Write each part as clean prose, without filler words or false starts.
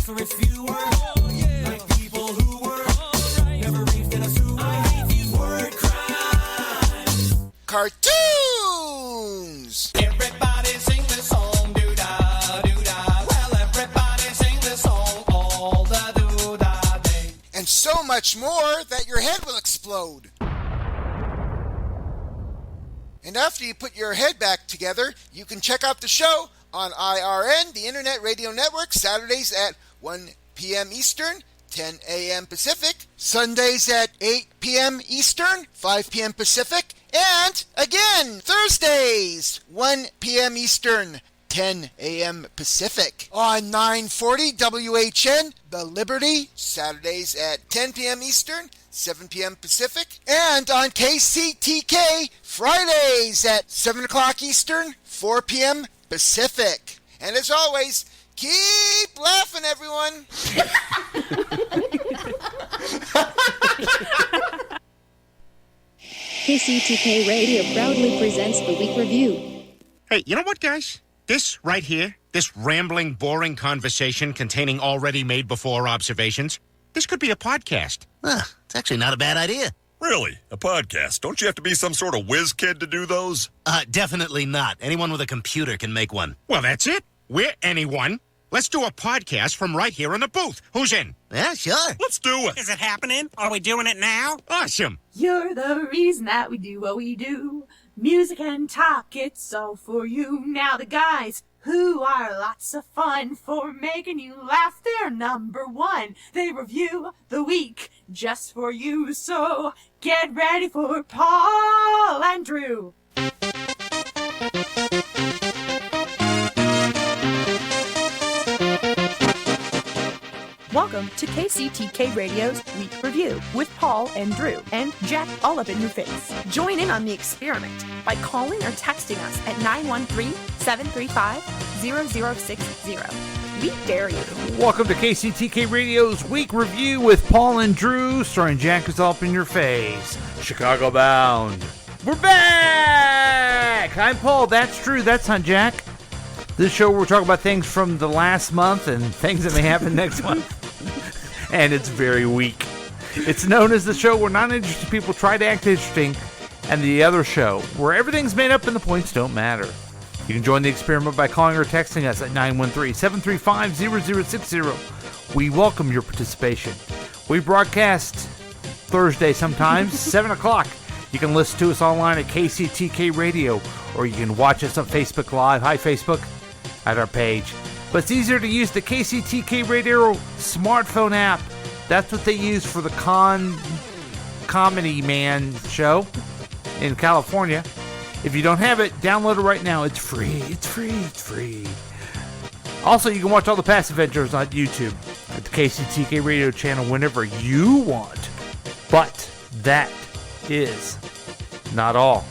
for if you were like people who were never raised in a sewer. I hate these word crimes. Cartoons! Everybody sing this song, doo-da, doo-da. Well, everybody sing this song all the doo-da day. And so much more that your head will explode. And after you put your head back together, you can check out the show on IRN, the Internet Radio Network, Saturdays at 1 p.m. Eastern, 10 a.m. Pacific, Sundays at 8 p.m. Eastern, 5 p.m. Pacific, and again, Thursdays, 1 p.m. Eastern, 10 a.m. Pacific, on 940 WHN, The Liberty, Saturdays at 10 p.m. Eastern, 7 p.m. Pacific, and on KCTK, Fridays at 7 o'clock Eastern, 4 p.m. Pacific. And as always, keep laughing, everyone. KCTK Radio proudly presents the Week Review. Hey, you know what, guys? This right here, this rambling, boring conversation containing already made before observations, this could be a podcast. It's actually not a bad idea. Really? A podcast? Don't you have to be some sort of whiz kid to do those? Definitely not. Anyone with a computer can make one. Well, that's it. We're anyone. Let's do a podcast from right here in the booth. Who's in? Yeah, sure. Let's do it. Is it happening? Are we doing it now? Awesome. You're the reason that we do what we do. Music and talk, it's all for you. Now the guys who are lots of fun for making you laugh, they're number one. They review the week just for you. So get ready for Paul and Drew. Welcome to KCTK Radio's Week Review with Paul and Drew and Jack all up in your face. Join in on the experiment by calling or texting us at 913-735-0060. We dare you. Welcome to KCTK Radio's Week Review with Paul and Drew, starring Jack is all up in your face. Chicago bound. We're back! I'm Paul, that's Drew, that's not Jack. This show we're talking about things from the last month and things that may happen next month. And it's very weak. It's known as the show where non-interested people try to act interesting, and the other show where everything's made up and the points don't matter. You can join the experiment by calling or texting us at 913-735-0060. We welcome your participation. We broadcast Thursday sometimes, 7 o'clock. You can listen to us online at KCTK Radio, or you can watch us on Facebook Live. Hi, Facebook, at our page. But it's easier to use the KCTK Radio smartphone app. That's what they use for the Comedy Man show in California. If you don't have it, download it right now. It's free. It's free. It's free. Also, you can watch all the past adventures on YouTube at the KCTK Radio channel whenever you want. But that is not all.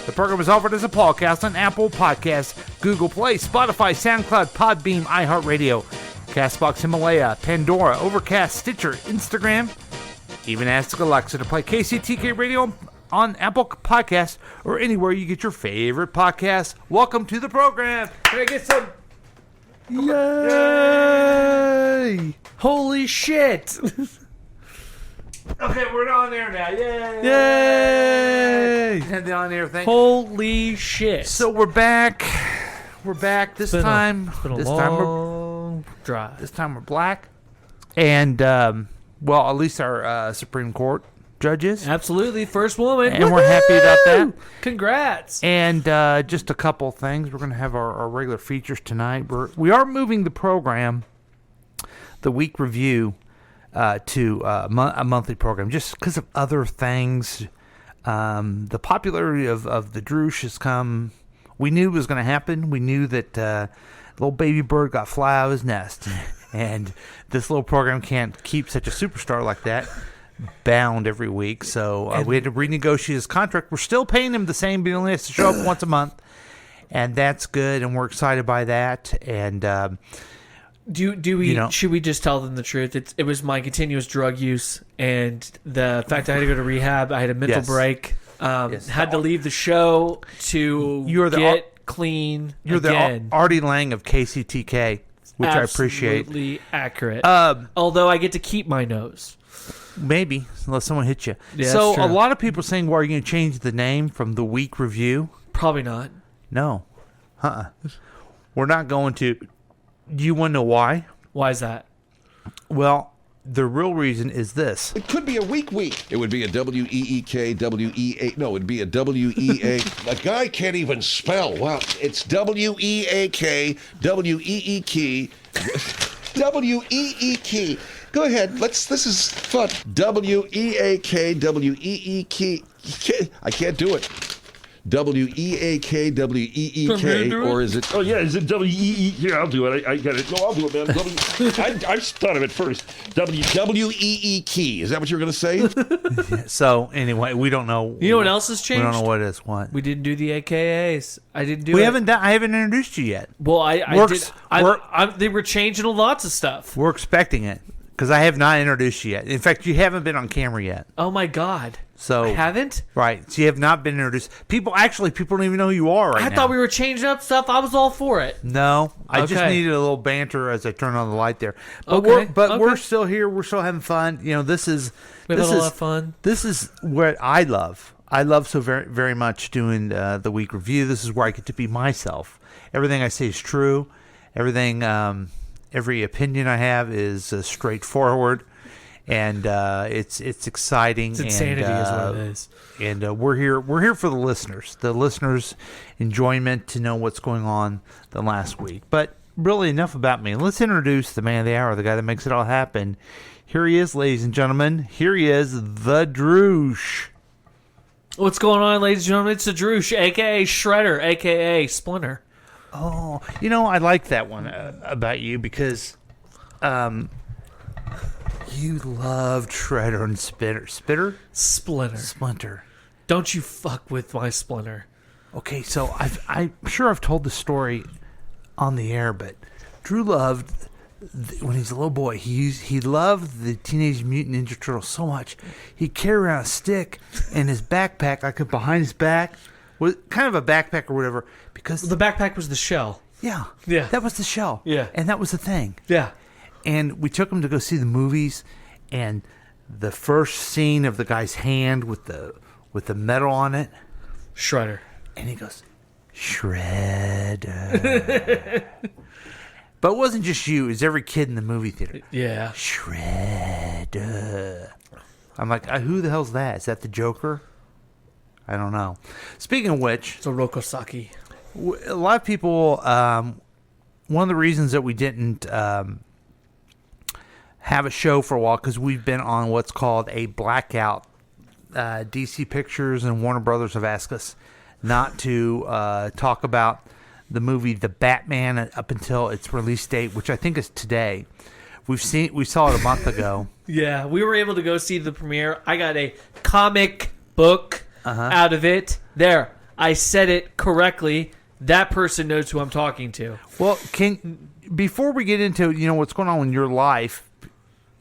The program is offered as a podcast on Apple Podcasts, Google Play, Spotify, SoundCloud, Podbeam, iHeartRadio, CastBox, Himalaya, Pandora, Overcast, Stitcher, Instagram. Even ask Alexa to play KCTK Radio on Apple Podcasts or anywhere you get your favorite podcasts. Welcome to the program. Can I get some? Yay! Holy shit! Okay, we're on there now. Yay! Yay! And the on-air thing. Holy shit! So we're back. We're back this time. This time we're dry. This time we're black. And well, at least our Supreme Court judges. Absolutely, first woman. And we're happy about that. Congrats. And just a couple things. We're going to have our regular features tonight. We are moving the program, the week review, to a monthly program just because of other things. The popularity of the Droosh has come. We knew it was going to happen. We knew that little baby bird got fly out of his nest. And this little program can't keep such a superstar like that bound every week. So we had to renegotiate his contract. We're still paying him the same, but he only has to show up once a month. And that's good, and we're excited by that. And do we? Should we just tell them the truth? It was my continuous drug use and the fact I had to go to rehab. I had a mental break. Had to leave the show to get clean. You're again. the Artie Lang of KCTK. which I appreciate. Absolutely accurate. Although I get to keep my nose. Maybe, unless someone hits you. Yeah, so that's true. a lot of people saying, well, are you going to change the name from the week review? Probably not. No. We're not going to. Do you want to know why? Why is that? Well, the real reason is this. It could be a week. It would be a W-E-E-K, W-E-A. No, it'd be a W-E-A. The guy can't even spell. Wow. It's W-E-A-K, W-E-E-K, W-E-E-K. Go ahead. This is fun. W-E-A-K, W-E-E-K. I can't do it. W-E-A-K, W-E-E-K, or is it... Oh, yeah, is it W-E-E? Here, I'll do it. I get it. No, I'll do it, man. I thought of it first. W-E-E-K. Is that what you were going to say? So, anyway, we don't know. You know what else has changed? We don't know what is what. We didn't do the AKAs. I didn't do We it. haven't done, I haven't introduced you yet. Well, I did. They were changing lots of stuff. We're expecting it, because I have not introduced you yet. In fact, you haven't been on camera yet. Oh, my God. So I haven't? Right. So you have not been introduced. People don't even know who you are right now. I thought we were changing up stuff. I was all for it. No. I just Okay. needed a little banter as I turn on the light there. But Okay, we're still here. We're still having fun. You know, this is We have a lot of fun. This is what I love. I love so very, very much doing the week review. This is where I get to be myself. Everything I say is true. Everything, every opinion I have is straightforward. And it's exciting. It's insanity is what it is. And we're here for the listeners' enjoyment to know what's going on the last week. But really, enough about me. Let's introduce the man of the hour, the guy that makes it all happen. Here he is, ladies and gentlemen. Here he is, the Droosh. What's going on, ladies and gentlemen? It's the Droosh, a.k.a. Shredder, a.k.a. Splinter. Oh, I like that one about you because you loved Shredder and Splinter. Splinter. Don't you fuck with my Splinter. Okay, so I'm sure I've told the story on the air, but Drew loved when he's a little boy. He loved the Teenage Mutant Ninja Turtles so much. He'd carry around a stick in his backpack, like behind his back, with kind of a backpack or whatever. Because the backpack was the shell. Yeah, that was the shell. Yeah, and that was the thing. Yeah. And we took him to go see the movies, and the first scene of the guy's hand with the metal on it, Shredder, and he goes, Shredder. But it wasn't just you; it was every kid in the movie theater. Yeah, Shredder. I'm like, who the hell's that? Is that the Joker? I don't know. Speaking of which, it's a Rokosaki. A lot of people. One of the reasons that we didn't have a show for a while because we've been on what's called a blackout. DC Pictures and Warner Brothers have asked us not to talk about the movie The Batman up until its release date, which I think is today. We saw it a month ago. Yeah, we were able to go see the premiere. I got a comic book out of it. There, I said it correctly. That person knows who I'm talking to. Well, before we get into what's going on in your life,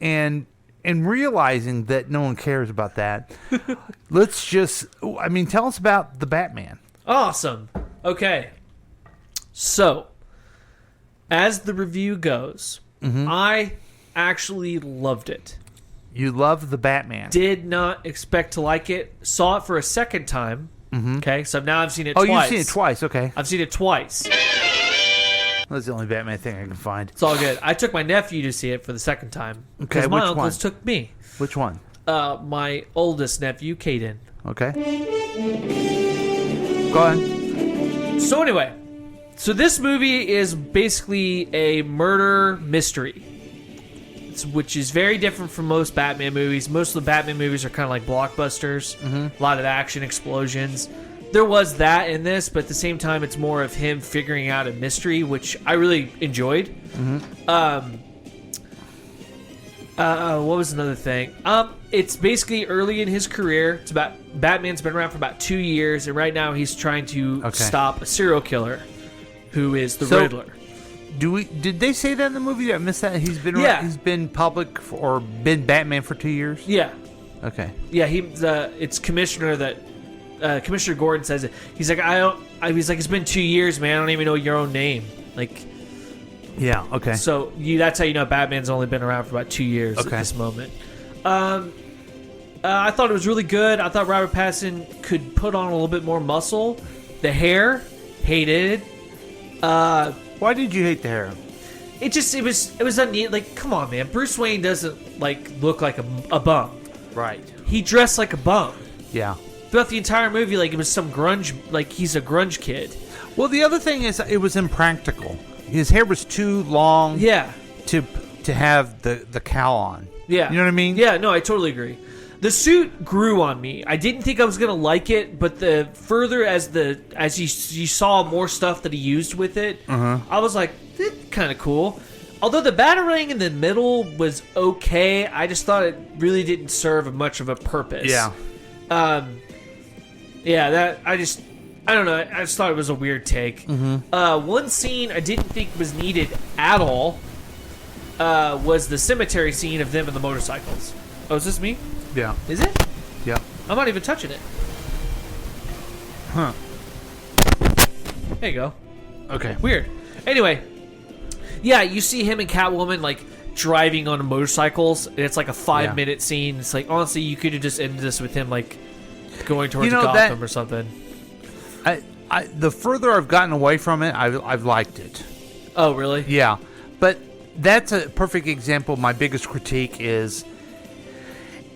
and realizing that no one cares about that, let's just tell us about the Batman. Awesome. Okay. So, as the review goes, I actually loved it. You loved the Batman. Did not expect to like it. Saw it for a second time. Okay, so now I've seen it twice. Oh, you've seen it twice, okay. I've seen it twice. That's the only Batman thing I can find. It's all good. I took my nephew to see it for the second time. Okay, because my which uncles one? took me. Which one? My oldest nephew, Caden. Okay. Go on. So anyway, this movie is basically a murder mystery, which is very different from most Batman movies. Most of the Batman movies are kind of like blockbusters, a lot of action, explosions. There was that in this, but at the same time, it's more of him figuring out a mystery, which I really enjoyed. What was another thing? It's basically early in his career. It's about Batman's been around for about 2 years, and right now he's trying to stop a serial killer, who is the Riddler. Did they say that in the movie? I missed that. He's been he's been public or been Batman for 2 years. Yeah. Okay. Yeah, it's Commissioner that Commissioner Gordon says it. He's like, he's like, it's been 2 years, man. I don't even know your own name. Like, Yeah, okay. So that's how you know Batman's only been around for about 2 years at Okay. this moment. I thought it was really good. I thought Robert Pattinson could put on a little bit more muscle. The hair, hated. Why did you hate the hair? It was unneat. Like, come on, man. Bruce Wayne doesn't look like a bum. Right. He dressed like a bum Yeah. throughout the entire movie. Like it was some grunge. Like he's a grunge kid. Well, the other thing is it was impractical. His hair was too long. Yeah. To have the cowl on. Yeah. You know what I mean? Yeah. No, I totally agree. The suit grew on me. I didn't think I was gonna like it, but the further as you saw more stuff that he used with it, I was like, this kind of cool. Although the batarang in the middle was okay, I just thought it really didn't serve much of a purpose. Yeah. I don't know. I just thought it was a weird take. One scene I didn't think was needed at all was the cemetery scene of them and the motorcycles. Oh, is this me? Yeah. Is it? Yeah. I'm not even touching it. Huh. There you go. Okay. Weird. Anyway, yeah, you see him and Catwoman driving on motorcycles. And it's like a 5-minute scene. It's like, honestly, you could have just ended this with him going towards Gotham or something. The further I've gotten away from it, I've liked it. Oh, really? Yeah, but that's a perfect example. My biggest critique is,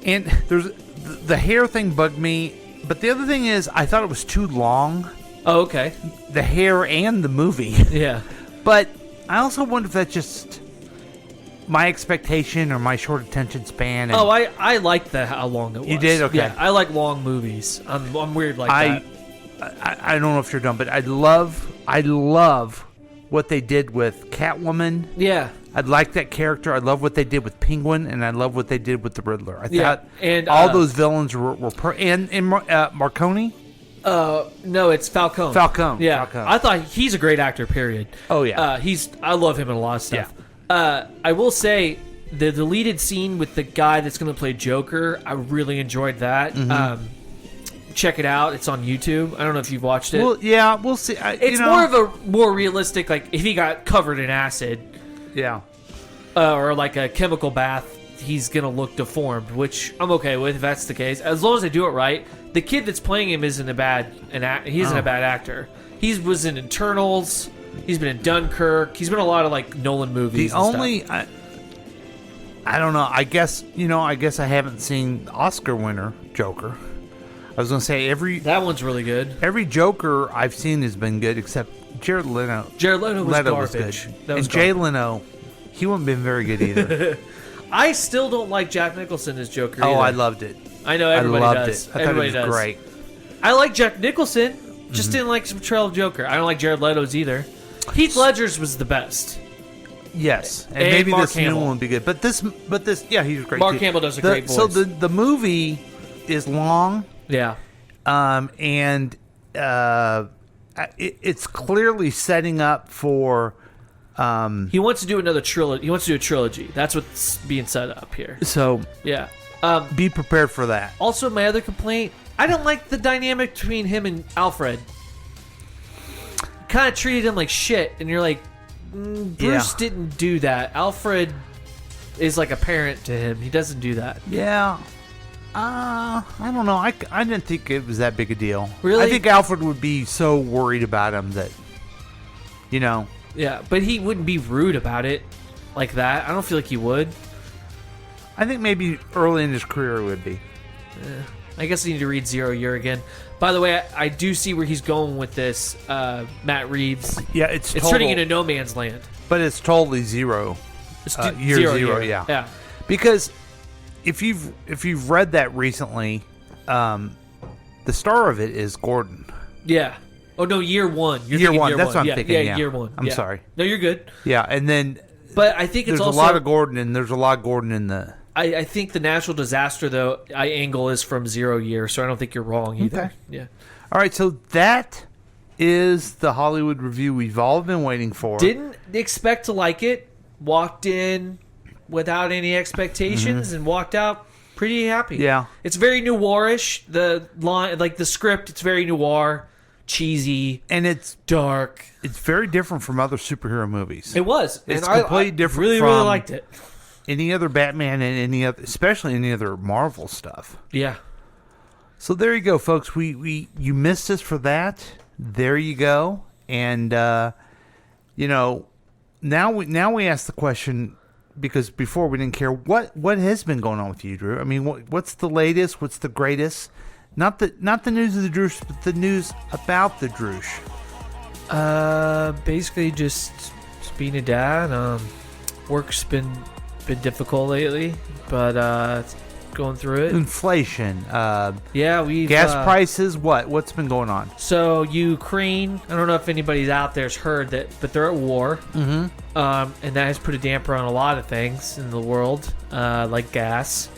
and there's the hair thing bugged me, but the other thing is I thought it was too long. Oh, okay. The hair and the movie. Yeah. But I also wonder if that's just my expectation or my short attention span. And I liked how long it was. You did? Okay. Yeah, I like long movies. I'm weird like that. I don't know if you're done, but I love what they did with Catwoman. Yeah. I like that character. I love what they did with Penguin, and I love what they did with the Riddler. I thought and all those villains were and Marconi. No, it's Falcone. Falcone. Yeah, Falcone. I thought he's a great actor. Period. Oh yeah. I love him in a lot of stuff. Yeah. I will say the deleted scene with the guy that's going to play Joker. I really enjoyed that. Check it out. It's on YouTube. I don't know if you've watched it. Well, yeah, we'll see. It's more of a more realistic, if he got covered in acid. Yeah. Or a chemical bath, he's going to look deformed, which I'm okay with if that's the case. As long as they do it right. The kid that's playing him isn't a bad actor. He was in Eternals. He's been in Dunkirk. He's been in a lot of Nolan movies. I don't know. I guess I haven't seen Oscar winner Joker. I was going to say that one's really good. Every Joker I've seen has been good except Jared Leto. Jared Leto was garbage. Good. Jay Leno, he wouldn't been very good either. I still don't like Jack Nicholson as Joker. Oh, either. I loved it. I know everybody I loved does. it. I thought it was great. I like Jack Nicholson. Just didn't like his portrayal of Joker. I don't like Jared Leto's either. Heath Ledger's was the best. Yes, and maybe Mark this Hamill. new one would be good. But this, yeah, he's great. Mark too. Hamill does a great voice. So the movie is long. Yeah. And it's clearly setting up for. He wants to do another trilogy. He wants to do a trilogy. That's what's being set up here. So yeah, be prepared for that. Also, my other complaint: I don't like the dynamic between him and Alfred. Kind of treated him like shit, and you're like, Bruce didn't do that. Alfred is like a parent to him. He doesn't do that. Yeah. I don't know. I didn't think it was that big a deal. Really? I think Alfred would be so worried about him that, Yeah, but he wouldn't be rude about it like that. I don't feel like he would. I think maybe early in his career it would be. I guess I need to read Zero Year again. By the way, I do see where he's going with this, Matt Reeves. Yeah, it's turning into No Man's Land. But it's totally zero. It's year zero, yeah. Yeah. Because if you've read that recently, the star of it is Gordon. Yeah. Oh no, year one. You're year thinking one. Year That's one. what I'm yeah, thinking. Yeah, year one. I'm sorry. No, you're good. Yeah, and then. But I think it's there's also a lot of Gordon, and there's a lot of Gordon in the. I think the natural disaster though angle is from 0 year, so I don't think you're wrong either. Okay. Yeah. All right, so that is the Hollywood review we've all been waiting for. Didn't expect to like it. Walked in without any expectations and walked out pretty happy. Yeah. It's very noirish. The line, the script, it's very noir. cheesy, and it's dark. It's very different from other superhero movies. It was. It's and completely I different. Really, from really liked it. Any other Batman and any other, especially any other Marvel stuff. Yeah. So there you go, folks. You missed us for that. There you go. And now we ask the question, because before we didn't care what has been going on with you, Drew. I mean, what's the latest? What's the greatest? Not the news of the Droosh, but the news about the Droosh. Basically just being a dad. Work's been difficult lately, but going through it. Inflation. We've gas prices. What's been going on? So Ukraine, I don't know if anybody's out there's heard that, but they're at war. Mm-hmm. And that has put a damper on a lot of things in the world, like gas.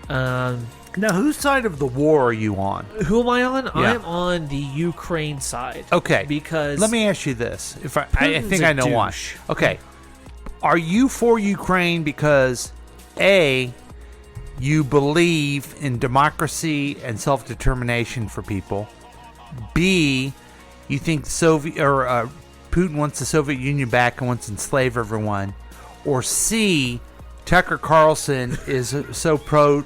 Now, whose side of the war are you on? Who am I on? Yeah. I'm on the Ukraine side. Okay. Because let me ask you this. If I Putin's think a I know why. douche. Okay. Are you for Ukraine because A, you believe in democracy and self-determination for people? B, you think Putin wants the Soviet Union back and wants to enslave everyone? Or C, Tucker Carlson is so pro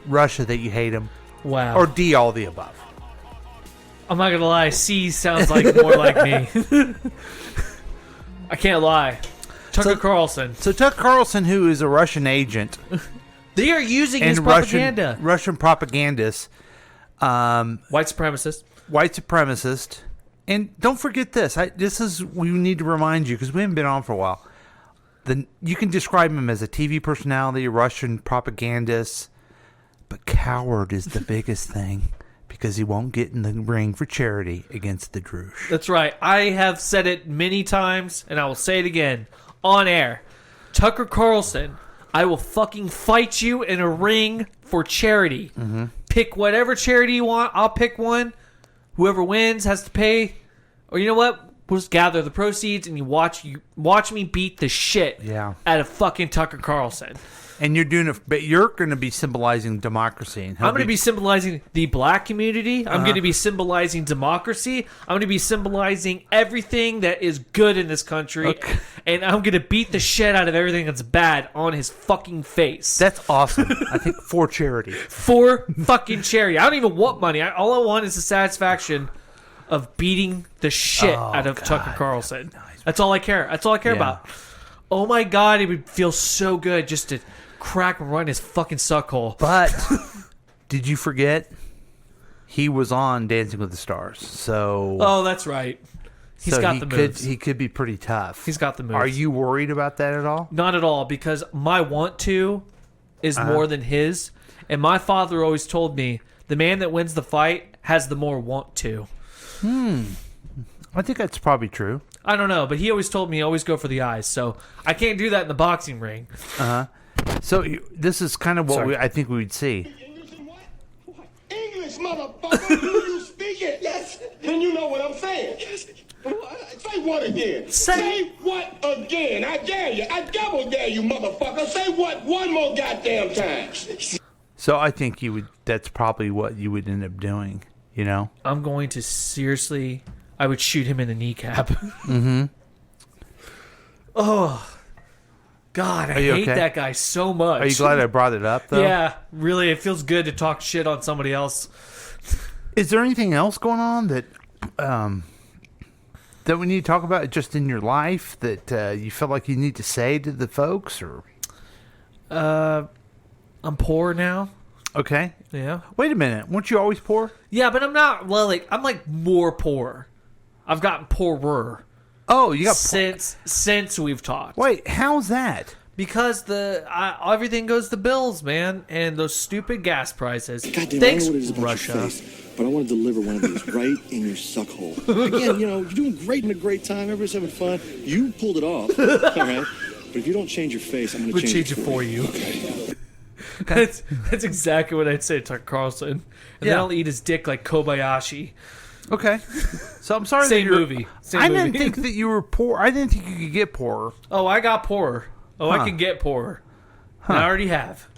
Russia that you hate him? Wow. Or D, all the above? I'm not gonna lie, C sounds like more like me. I can't lie. Tucker Carlson. So Tucker Carlson, who is a Russian agent, they are using his propaganda. Russian propagandist, white supremacist, and don't forget this. We need to remind you, because we haven't been on for a while. You can describe him as a TV personality, a Russian propagandist, but coward is the biggest thing, because he won't get in the ring for charity against the Droosh. That's right. I have said it many times, and I will say it again on air. Tucker Carlson, I will fucking fight you in a ring for charity. Mm-hmm. Pick whatever charity you want. I'll pick one. Whoever wins has to pay. Or you know what? We'll just gather the proceeds and you watch me beat the shit out of fucking Tucker Carlson. And you're doing it, but you're going to be symbolizing democracy. And I'm going to be symbolizing the black community. I'm going to be symbolizing democracy. I'm going to be symbolizing everything that is good in this country. Okay. And I'm going to beat the shit out of everything that's bad on his fucking face. That's awesome. I think for charity. For fucking charity. I don't even want money. All I want is the satisfaction of beating the shit out of Tucker Carlson. That's all I care. That's all I care about. Oh my God, it would feel so good just to crack and run his fucking suckhole. But did you forget he was on Dancing with the Stars? So that's right. He's got the moves. He could be pretty tough. He's got the moves. Are you worried about that at all? Not at all, because my want to is more than his. And my father always told me the man that wins the fight has the more want to. I think that's probably true. I don't know, but he always told me always go for the eyes. So I can't do that in the boxing ring. So this is kind of what I think we would see. English, motherfucker. Do you speak it? Yes. Then you know what I'm saying. Yes. Say what again? Say what again? I dare you. I double dare you, motherfucker. Say what one more goddamn time. So I think you would. That's probably what you would end up doing. You know? I'm going to seriously... I would shoot him in the kneecap. Mm-hmm. Oh, God, I hate that guy so much. Are you glad I brought it up, though? Yeah, really, it feels good to talk shit on somebody else. Is there anything else going on that we need to talk about just in your life that you feel like you need to say to the folks? Or I'm poor now. Okay. Yeah. Wait a minute. Weren't you always poor? Yeah, but I'm not. Well, I'm like more poor. I've gotten poorer. Oh, you got since we've talked. Wait, how's that? Because everything goes to bills, man, and those stupid gas prices. Goddamn, Thanks, I know what it is about Russia. Your face, but I want to deliver one of these right in your suckhole. Again, you're doing great in a great time. Everybody's having fun. You pulled it off. All right. But if you don't change your face, I'm going to change it for you. Okay. That's exactly what I'd say to Tucker Carlson. And then I'll eat his dick like Kobayashi. Okay. So I'm sorry. Same movie. I didn't think that you were poor. I didn't think you could get poorer. Oh, I got poorer. I can get poorer. And I already have.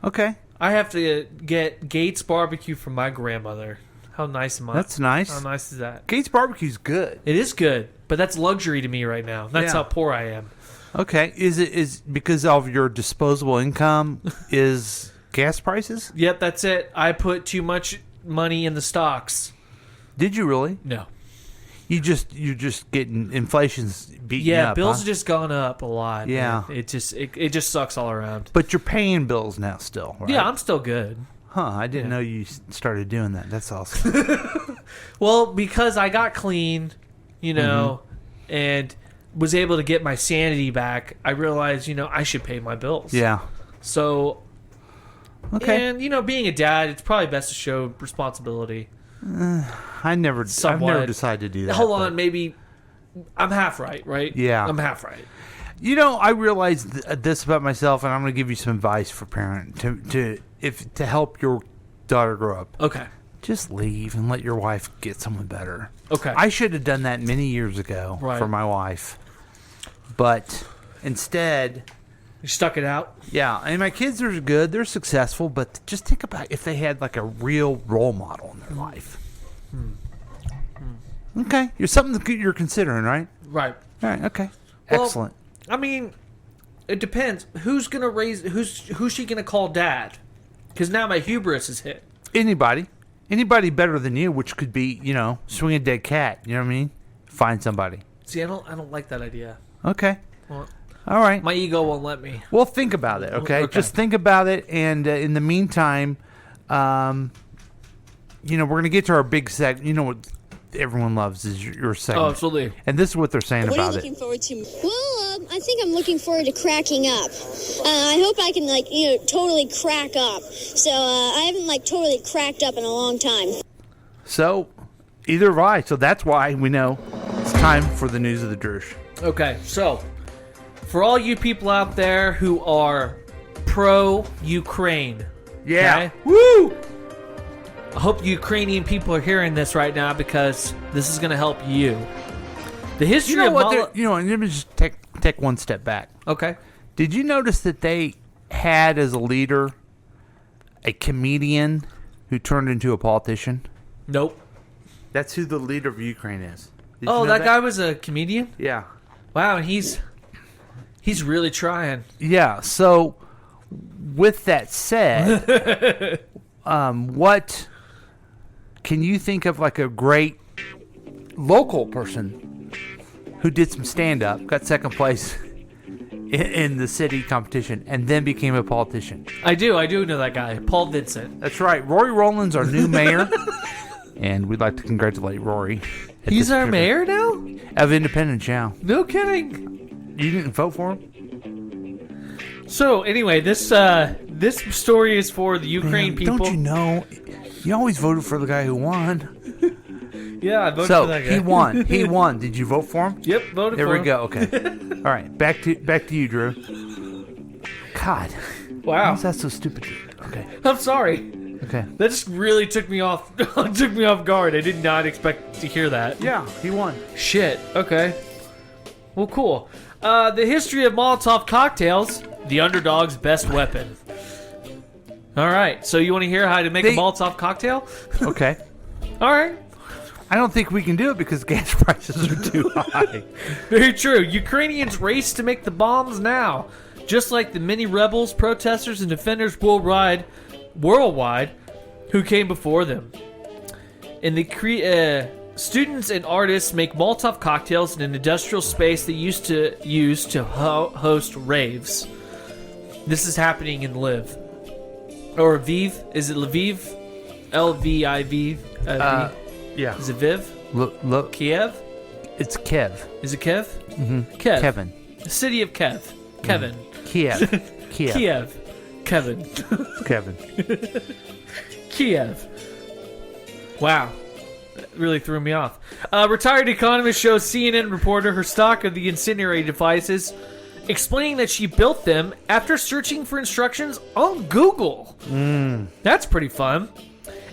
Okay. I have to get Gates barbecue from my grandmother. How nice am I? That's nice. How nice is that? Kate's barbecue's good. It is good, but that's luxury to me right now. That's Yeah. how poor I am. Okay. Is because of your disposable income is gas prices? Yep, that's it. I put too much money in the stocks. Did you really? No. You're just getting inflation's beating you Yeah, up. bills huh? have just gone up a lot. Yeah. man. It just sucks all around. But you're paying bills now still, right? Yeah, I'm still good. Huh, I didn't know you started doing that. That's awesome. Well, because I got clean, and was able to get my sanity back, I realized, I should pay my bills. Yeah. So, Okay. and, being a dad, it's probably best to show responsibility. I've never Somewhat. decided to do that. Hold but- on, maybe I'm half right, right? Yeah. I'm half right. I realized this about myself, and I'm going to give you some advice for parent to help your daughter grow up. Okay. Just leave and let your wife get someone better. Okay. I should have done that many years ago for my wife, but instead, you stuck it out. Yeah, and my kids are good; they're successful. But just think about if they had like a real role model in their life. Okay, you're something that you're considering, right? Right. All right. Okay. Well, Excellent. I mean, it depends. Who's gonna raise? Who's she gonna call dad? Because now my hubris is hit. Anybody better than you, which could be, swing a dead cat. You know what I mean? Find somebody. See, I don't like that idea. Okay. Well, all right. My ego won't let me. Well, think about it. Okay. Just think about it, and in the meantime, we're gonna get to our big segment. You know what everyone loves is your segment. Oh, absolutely. And this is what they're saying What are about you it. looking forward to? Well, I think I'm looking forward to cracking up. I hope I can, totally crack up. So I haven't, totally cracked up in a long time. So, either have I. So that's why we know it's time for the news of the Drush. Okay, so for all you people out there who are pro-Ukraine, Yeah. okay? Woo! I hope Ukrainian people are hearing this right now because this is going to help you. The history You know of what? Let me just take one step back. Okay. Did you notice that they had as a leader a comedian who turned into a politician? Nope. That's who the leader of Ukraine is. Did you Oh, know that guy was a comedian? Yeah. Wow, and he's really trying. Yeah. So, with that said, what can you think of like a great local person who did some stand-up, got second place in the city competition, and then became a politician? I do know that guy, Paul Vincent. That's right. Rory Rowland's our new mayor, and we'd like to congratulate Rory. He's our mayor now? Of Independence, yeah. No kidding. You didn't vote for him? So, anyway, this story is for the Ukraine people. Don't you know? You always voted for the guy who won. Yeah, I voted So for that guy. he won. He won. Did you vote for him? Yep, voted there for we him. go. Okay. All right. Back to you, Drew. God. Wow. How is that so stupid? Okay. I'm sorry. Okay. That just really took me off guard. I did not expect to hear that. Yeah, he won. Shit. Okay. Well, cool. The history of Molotov cocktails, the underdog's best weapon. All right. So you want to hear how to make a Molotov cocktail? Okay. All right. I don't think we can do it because gas prices are too high. Very true. Ukrainians race to make the bombs now, just like the many rebels, protesters, and defenders worldwide who came before them. In the students and artists make Molotov cocktails in an industrial space they used to use to host raves. This is happening in Lviv. Or Lviv? Is it Lviv? L-V-I-V? Yeah. Is it Viv? Look. Kiev? It's Kev. Is it Kev? Mm-hmm. Kev. Kevin. The city of Kev. Kevin. Kiev. Kiev. Kiev. Kevin. Kevin. Kiev. Wow. That really threw me off. Retired economist shows CNN reporter her stock of the incendiary devices, explaining that she built them after searching for instructions on Google. That's pretty fun.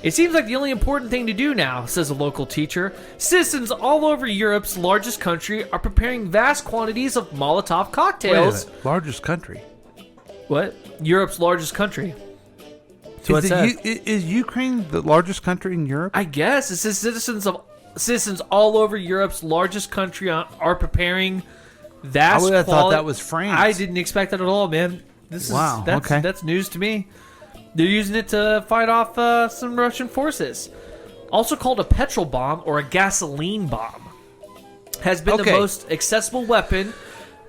It seems like the only important thing to do now, says a local teacher. Citizens all over Europe's largest country are preparing vast quantities of Molotov cocktails. Wait a minute. Largest country. What? Europe's largest country. So is Ukraine the largest country in Europe? I guess. It says citizens all over Europe's largest country are preparing vast. I would have thought that was France. I didn't expect that at all, man. That's news to me. They're using it to fight off some Russian forces. Also called a petrol bomb or a gasoline bomb. Has been the most accessible weapon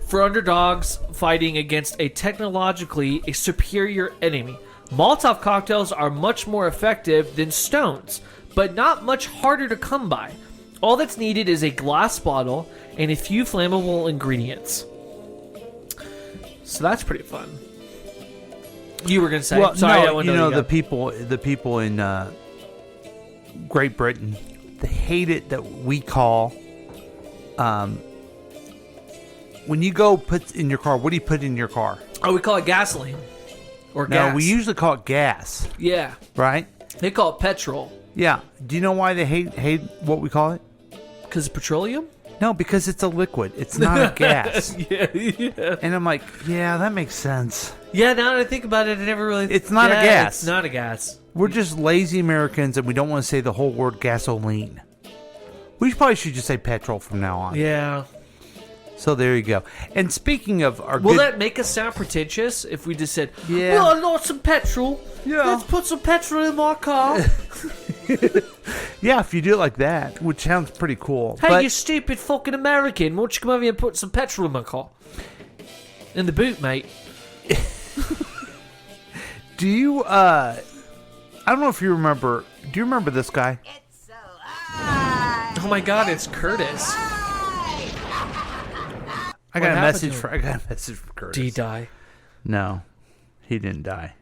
for underdogs fighting against a technologically superior enemy. Molotov cocktails are much more effective than stones, but not much harder to come by. All that's needed is a glass bottle and a few flammable ingredients. So that's pretty fun. You were going to say? Well, sorry, no, the people in Great Britain, they hate it that we call. When you go put in your car, what do you put in your car? Oh, we call it gasoline. Or gas. No, we usually call it gas. Yeah. Right? They call it petrol. Yeah. Do you know why they hate what we call it? Because it's petroleum? No, because it's a liquid. It's not a gas. Yeah. And I'm like, yeah, that makes sense. Yeah, now that I think about it, I never really... It's not a gas. It's not a gas. We're just lazy Americans, and we don't want to say the whole word gasoline. We probably should just say petrol from now on. Yeah. So there you go. And speaking of our Will that make us sound pretentious if we just said, Yeah. well, I want some petrol. Yeah. Let's put some petrol in my car. Yeah, if you do it like that, which sounds pretty cool. Hey, but you stupid fucking American. Why don't you come over here and put some petrol in my car? In the boot, mate. do you, I don't know if you remember, do you remember this guy? Oh my god, it's Curtis. I got a message from Curtis. Did he die? No, he didn't die.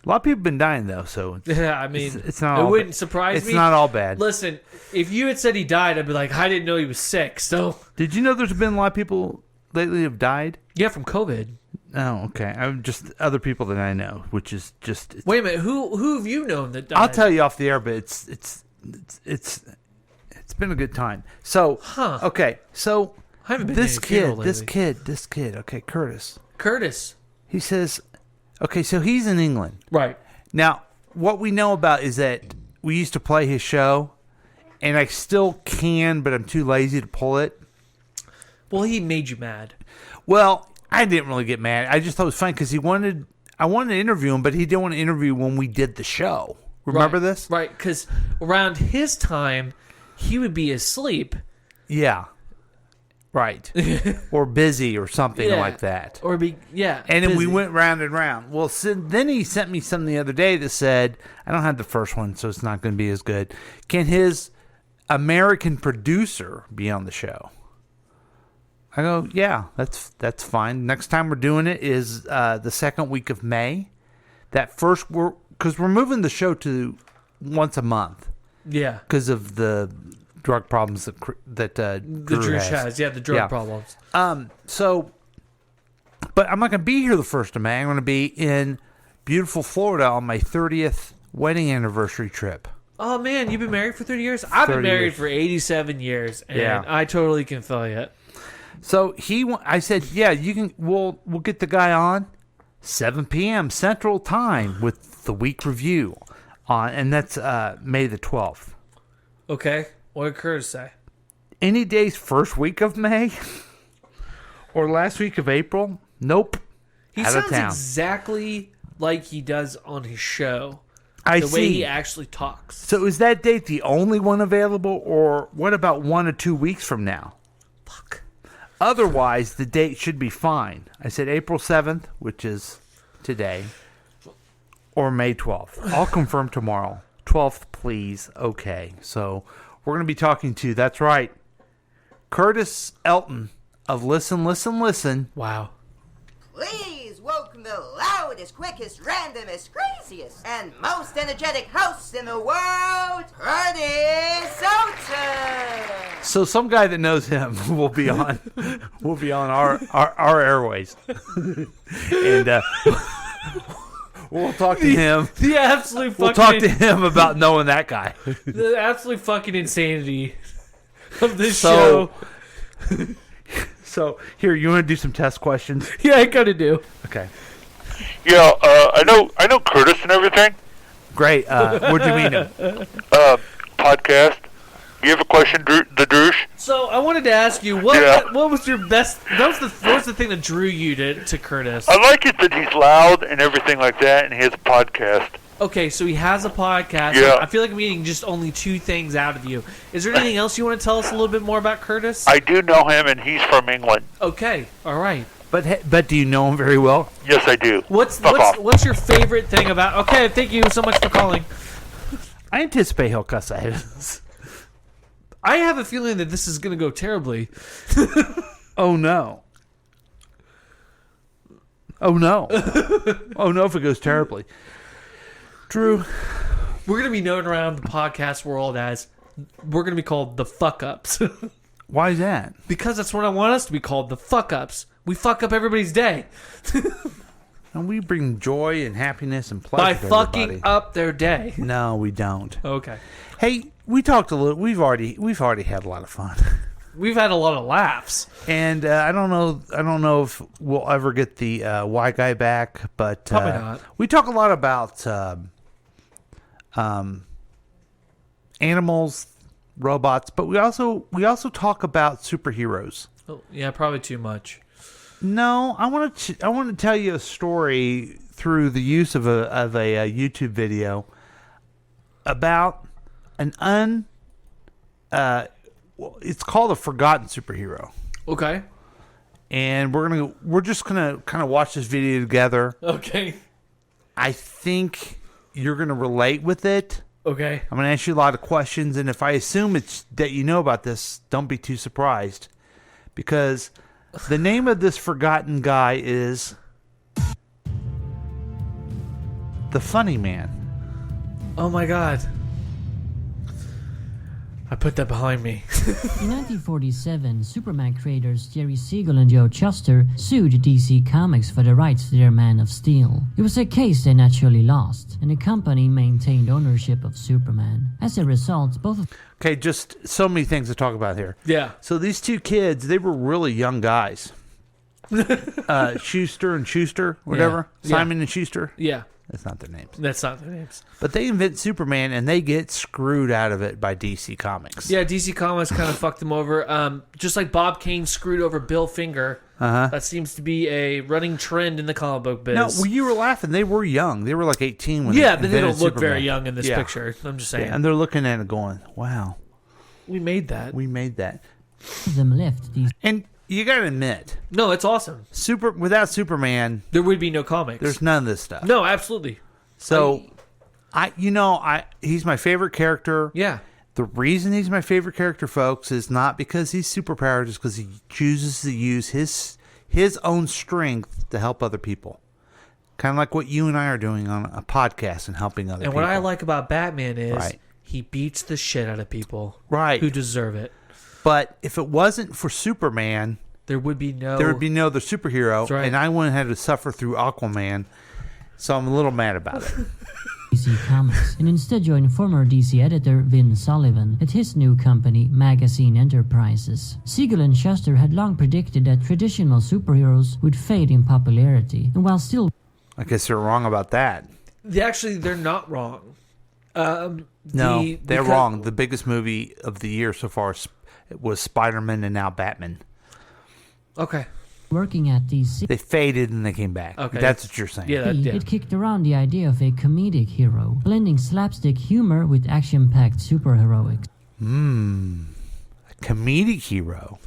A lot of people have been dying though, so Yeah, I mean, it's not. it all wouldn't bad. surprise me. It's not all bad. Listen, if you had said he died, I'd be like, I didn't know he was sick. So, did you know there's been a lot of people lately have died? Yeah, from COVID. Oh, okay. I'm just other people that I know, which is just. Wait a minute, who have you known that died? I'll tell you off the air, but it's been a good time. So, okay, so I haven't been this to a funeral kid. Okay, Curtis. Curtis. He says, okay, so he's in England. Right. Now, what we know about is that we used to play his show, and I still can, but I'm too lazy to pull it. Well, he made you mad. Well, I didn't really get mad. I just thought it was fun because I wanted to interview him, but he didn't want to interview when we did the show. Remember this? Right, because around his time, he would be asleep. Yeah. Right. Or busy or something like that. Or be, yeah. And then we busy. went round and round. Well, then he sent me something the other day that said, I don't have the first one, so it's not going to be as good. Can his American producer be on the show? I go, yeah, that's fine. Next time we're doing it is the second week of May. Because we're moving the show to once a month. Yeah. Because of the drug problems that Drew has. Yeah, the drug problems. So, but I'm not going to be here the 1st of May. I'm going to be in beautiful Florida on my 30th wedding anniversary trip. Oh, man, you've been married for 30 years? I've been married for 87 years, and I totally can feel it. So I said, yeah, you can. We'll get the guy on 7 p.m. Central Time with the week review on, and that's May the 12th. Okay, what did Curtis say? Any days first week of May or last week of April? Nope. He sounds exactly like he does on his show. The way he actually talks. So is that date the only one available, or what about 1 or 2 weeks from now? Fuck. Otherwise, the date should be fine. I said April 7th, which is today, or May 12th. I'll confirm tomorrow. 12th, please. Okay. So we're going to be talking to, that's right, Curtis Elton of Listen, Listen, Listen. Wow. Please welcome the loudest, quickest, randomest, craziest, and most energetic host in the world, Curtis Elton. So some guy that knows him will be on our airways, and we'll talk to him. The absolute fucking... We'll talk to him about knowing that guy. The absolute fucking insanity of this show. So, here, you want to do some test questions? Yeah, I gotta do. Okay. Yeah, I know Curtis and everything, Great. Where'd you meet him? Podcast. You have a question, the Droosh? So I wanted to ask you, what was your best? What was the thing that drew you to Curtis? I like it that he's loud and everything like that, and he has a podcast. Okay, so he has a podcast. Yeah. I feel like I'm getting just only 2 things out of you. Is there anything else you want to tell us a little bit more about Curtis? I do know him, and he's from England. Okay, all right. But do you know him very well? Yes, I do. What's your favorite thing about? Okay, thank you so much for calling. I anticipate he'll cuss at us. I have a feeling that this is going to go terribly. Oh no. Oh no. Oh no if it goes terribly. Drew, we're going to be known around the podcast world as we're going to be called the fuck ups. Why is that? Because that's what I want us to be called, the fuck ups. We fuck up everybody's day. And we bring joy and happiness and pleasure by to fucking everybody. up their day. No, we don't. Okay. Hey, we talked a little. We've already had a lot of fun. We've had a lot of laughs. And I don't know if we'll ever get the Y guy back, but probably not. We talk a lot about animals, robots, but we also talk about superheroes. Oh, yeah, probably too much. No, I want to tell you a story through the use of a YouTube video about an it's called a forgotten superhero. Okay. And we're just gonna kind of watch this video together. Okay. I think you're gonna relate with it. Okay. I'm gonna ask you a lot of questions, and if I assume it's that you know about this, don't be too surprised, because the name of this forgotten guy is the Funnyman. Oh my God. I put that behind me. In 1947, Superman creators Jerry Siegel and Joe Shuster sued DC Comics for the rights to their Man of Steel. It was a case they naturally lost, and the company maintained ownership of Superman. As a result, both of... Okay, just so many things to talk about here. Yeah. So these two kids, they were really young guys. Schuster and Schuster, whatever. Yeah. Simon and Schuster. Yeah. That's not their names. That's not their names. But they invent Superman, and they get screwed out of it by DC Comics. Yeah, DC Comics kind of fucked them over. Just like Bob Kane screwed over Bill Finger. Uh-huh. That seems to be a running trend in the comic book biz. No, well, you were laughing. They were young. They were like 18 when yeah, they but they don't invented look Superman. very young in this picture. I'm just saying. Yeah, and they're looking at it going, wow. We made that. We made that. them left these... And you got to admit. No, it's awesome. Without Superman... There would be no comics. There's none of this stuff. No, absolutely. So, he's my favorite character. Yeah. The reason he's my favorite character, folks, is not because he's superpowered, it's because he chooses to use his own strength to help other people. Kind of like what you and I are doing on a podcast and helping other people. And what I like about Batman is Right. he beats the shit out of people Right. who deserve it. But if it wasn't for Superman, there would be no other superhero, That's right. and I wouldn't have to suffer through Aquaman. So I'm a little mad about it. DC Comics, and instead joined former DC editor Vin Sullivan at his new company, Magazine Enterprises. Siegel and Shuster had long predicted that traditional superheroes would fade in popularity, and while still... I guess they're wrong about that. They're not wrong. No, they're wrong. The biggest movie of the year so far was Spider-Man and now Batman. Okay. Working at DC... They faded and they came back. Okay. That's what you're saying. It kicked around the idea of a comedic hero, blending slapstick humor with action-packed superheroics. A comedic hero.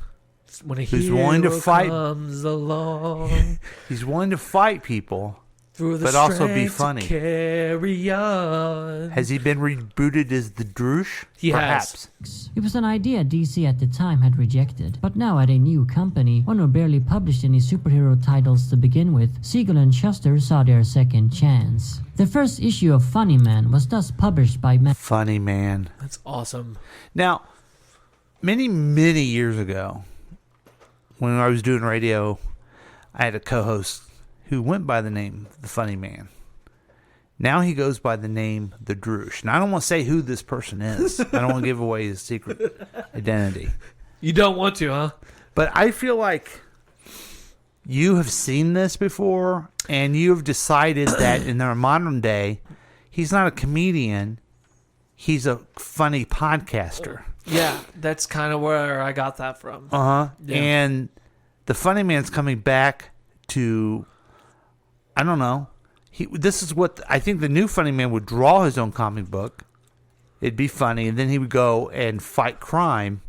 When a who's hero willing to fight. comes along He's willing to fight people, through the but also be strength to funny. carry on. Has he been rebooted as the Droosh? He Perhaps. has. It was an idea DC at the time had rejected, but now at a new company, one who barely published any superhero titles to begin with, Siegel and Shuster saw their second chance. The first issue of Funnyman was thus published by Funnyman. That's awesome. Now, many, many years ago, when I was doing radio, I had a co-host who went by the name The Funny Man. Now he goes by the name The Droosh. Now, I don't want to say who this person is. I don't want to give away his secret identity. You don't want to, huh? But I feel like you have seen this before, and you have decided that in our modern day, he's not a comedian. He's a funny podcaster. Yeah, that's kind of where I got that from. Uh-huh. Yeah. And the Funny Man's coming back to, I don't know. This is what I think the new Funny Man would draw his own comic book. It'd be funny, and then he would go and fight crime.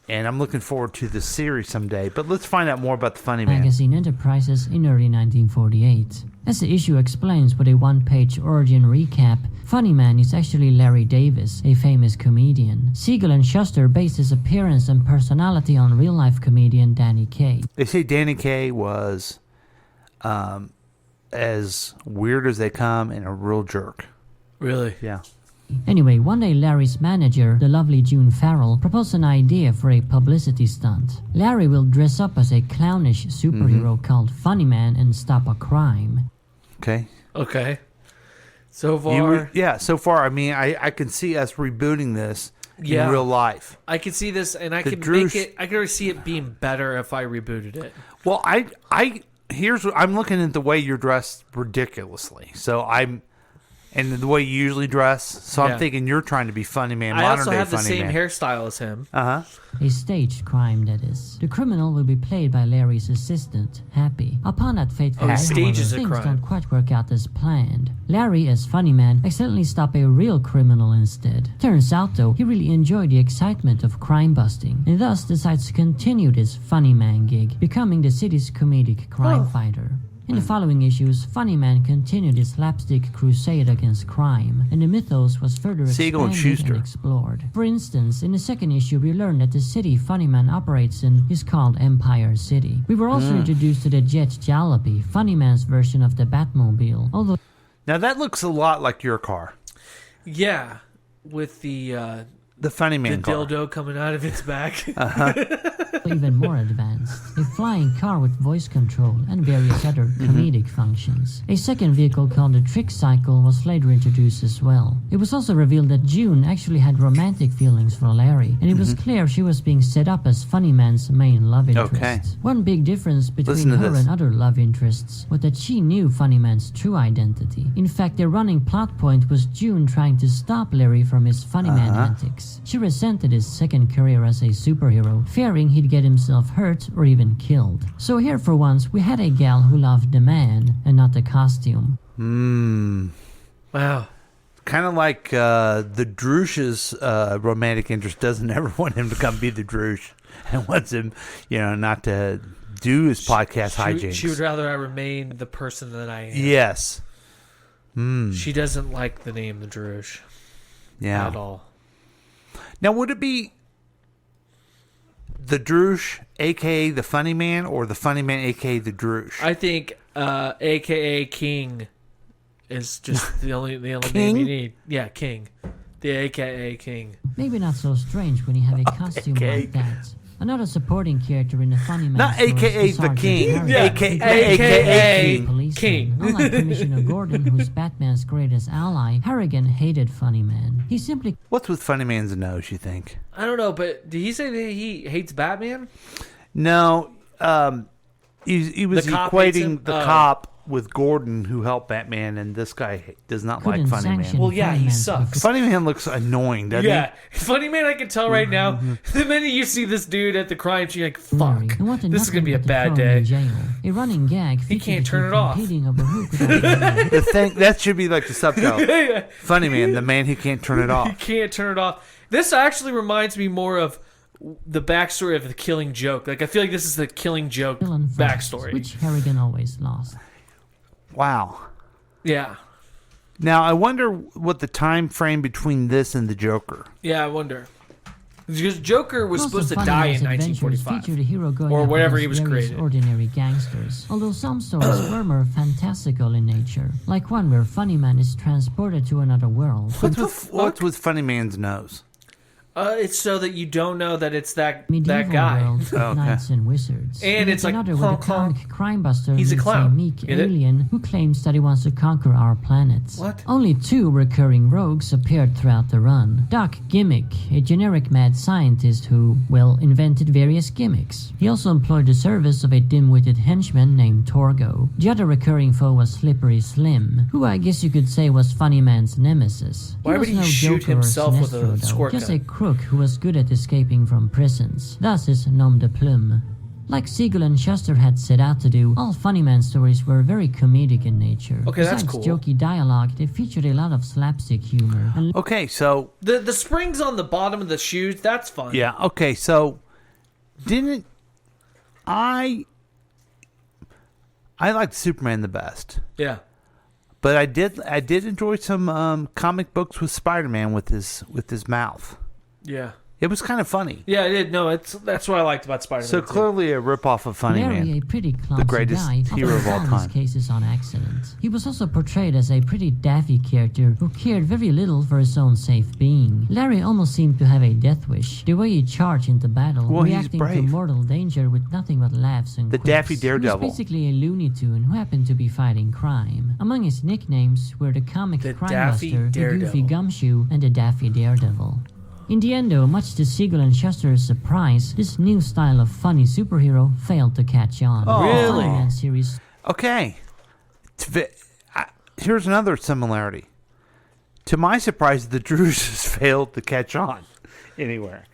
And I'm looking forward to this series someday. But let's find out more about the Funny Man. Magazine Enterprises in early 1948. As the issue explains with a one-page origin recap, Funnyman is actually Larry Davis, a famous comedian. Siegel and Shuster based his appearance and personality on real-life comedian Danny Kaye. They say Danny Kaye was as weird as they come and a real jerk. Really? Yeah. Anyway, one day Larry's manager, the lovely June Farrell, proposed an idea for a publicity stunt. Larry will dress up as a clownish superhero called Funnyman and stop a crime. Okay. So far... so far, I mean, I can see us rebooting this in real life. I could see this, and I could Drush- make it... I could see it being better if I rebooted it. Well, here's what I'm looking at the way you're dressed ridiculously. And the way you usually dress. So I'm thinking you're trying to be Funny Man, I modern also day have the Funny same Man. hairstyle as him. Uh-huh. A staged crime, that is. The criminal will be played by Larry's assistant, Happy. Upon that fateful day, stages a things crime. don't quite work out as planned. Larry, as Funnyman, accidentally stopped a real criminal instead. Turns out, though, he really enjoyed the excitement of crime busting, and thus decides to continue this Funnyman gig, becoming the city's comedic crime fighter. In the following issues, Funnyman continued his slapstick crusade against crime, and the mythos was further Siegel and expanded Schuster. and explored. For instance, in the second issue, we learned that the city Funnyman operates in is called Empire City. We were also introduced to the Jet Jalopy, Funnyman's version of the Batmobile. Although Now that looks a lot like your car. Yeah, with the Funny Man car. dildo coming out of its back. even more advanced, a flying car with voice control and various other comedic functions. A second vehicle called the Trick Cycle was later introduced as well. It was also revealed that June actually had romantic feelings for Larry, and it was clear she was being set up as Funnyman's main love interest. Okay. One big difference between Listen to her this. and other love interests was that she knew Funnyman's true identity. In fact, their running plot point was June trying to stop Larry from his Funnyman antics. She resented his second career as a superhero, fearing he'd get himself hurt or even killed. So here for once, we had a gal who loved the man and not the costume. Wow. Kind of like the Droosh's romantic interest doesn't ever want him to come be the Droosh and wants him, not to do his podcast hijinks. She would rather I remain the person that I am. Yes. She doesn't like the name the Drush. Yeah. At all. Now, would it be the Droosh, a.k.a. the Funny Man, or the Funny Man, a.k.a. the Droosh? I think a.k.a. King is just the only King? name you need. Yeah, King. The a.k.a. King. Maybe not so strange when you have a costume like that. Another supporting character in the Funnyman Not story a.k.a. is the Sergeant King. Harry, Yeah. a A.k.a. policeman. King. Unlike Commissioner Gordon, who's Batman's greatest ally, Harrigan hated Funnyman. He simply... What's with Funny Man's nose, you think? I don't know, but did he say that he hates Batman? No. He was The cop hates him? equating the cop with Gordon, who helped Batman, and this guy does not like couldn't Funny Man. sanction Well, yeah, he Funnyman's sucks. Funny Man looks annoying, doesn't Yeah. Funny Man, I can tell right now, the minute you see this dude at the crime scene, you're like, fuck, and wanted this is going to be a nothing but bad to throw him in day. jail. A running gag He can't featured turn him it off. competing over who could have The thing that should be like the subtitle. Funny Man, the man who can't turn it He off. can't turn it off. This actually reminds me more of the backstory of the Killing Joke. Like, I feel like this is the Killing Joke villain first, backstory. which Harrigan always lost. Wow. Yeah. Now I wonder what the time frame between this and the Joker. Yeah, I wonder. Because Joker was Most supposed of to die in Funnyman's adventures 1945. featured a hero going Or up whenever he against was various created. ordinary gangsters. Although some stories were more fantastical in nature, like one where Funnyman is transported to another world. What's with Funny Man's nose? It's so that you don't know that it's that Medieval guy. world of knights and wizards. And it's like, another where the comic crime buster He's a meets clown. meek Get it? alien who claims that he wants to conquer our planet. What? Only 2 recurring rogues appeared throughout the run. Doc Gimmick, a generic mad scientist who, well, invented various gimmicks. He also employed the service of a dim-witted henchman named Torgo. The other recurring foe was Slippery Slim, who I guess you could say was Funnyman's nemesis. Why would was he no shoot Joker or himself with a Sinestro, though, squirt just gun? a crook who was good at escaping from prisons. Thus his nom de plume. Like Siegel and Shuster had set out to do, all Funnyman stories were very comedic in nature. Okay, that's Besides cool. jokey dialogue, they featured a lot of slapstick humor. And Okay, so The springs on the bottom of the shoes, that's fun. yeah, okay, so didn't I liked Superman the best. Yeah. But I did enjoy some comic books with Spider-Man with his mouth. Yeah. It was kind of funny. Yeah, I did. No, that's what I liked about Spider-Man. So too. clearly a ripoff of Funnyman. Larry, a pretty clumsy the greatest guy, hero of all often solved time. his cases on accident. He was also portrayed as a pretty daffy character who cared very little for his own safe being. Larry almost seemed to have a death wish, the way he charged into battle, Well, he's reacting to brave. mortal danger with nothing but laughs and The quips. daffy daredevil. He was basically a Looney Tune who happened to be fighting crime. Among his nicknames were the comic crime Daffy buster, the Daredevil. goofy gumshoe, and the daffy daredevil. In the end, though, much to Siegel and Shuster's surprise, this new style of funny superhero failed to catch on. Oh. The Really? Funnyman series Okay. Here's another similarity. To my surprise, the Druses failed to catch on anywhere.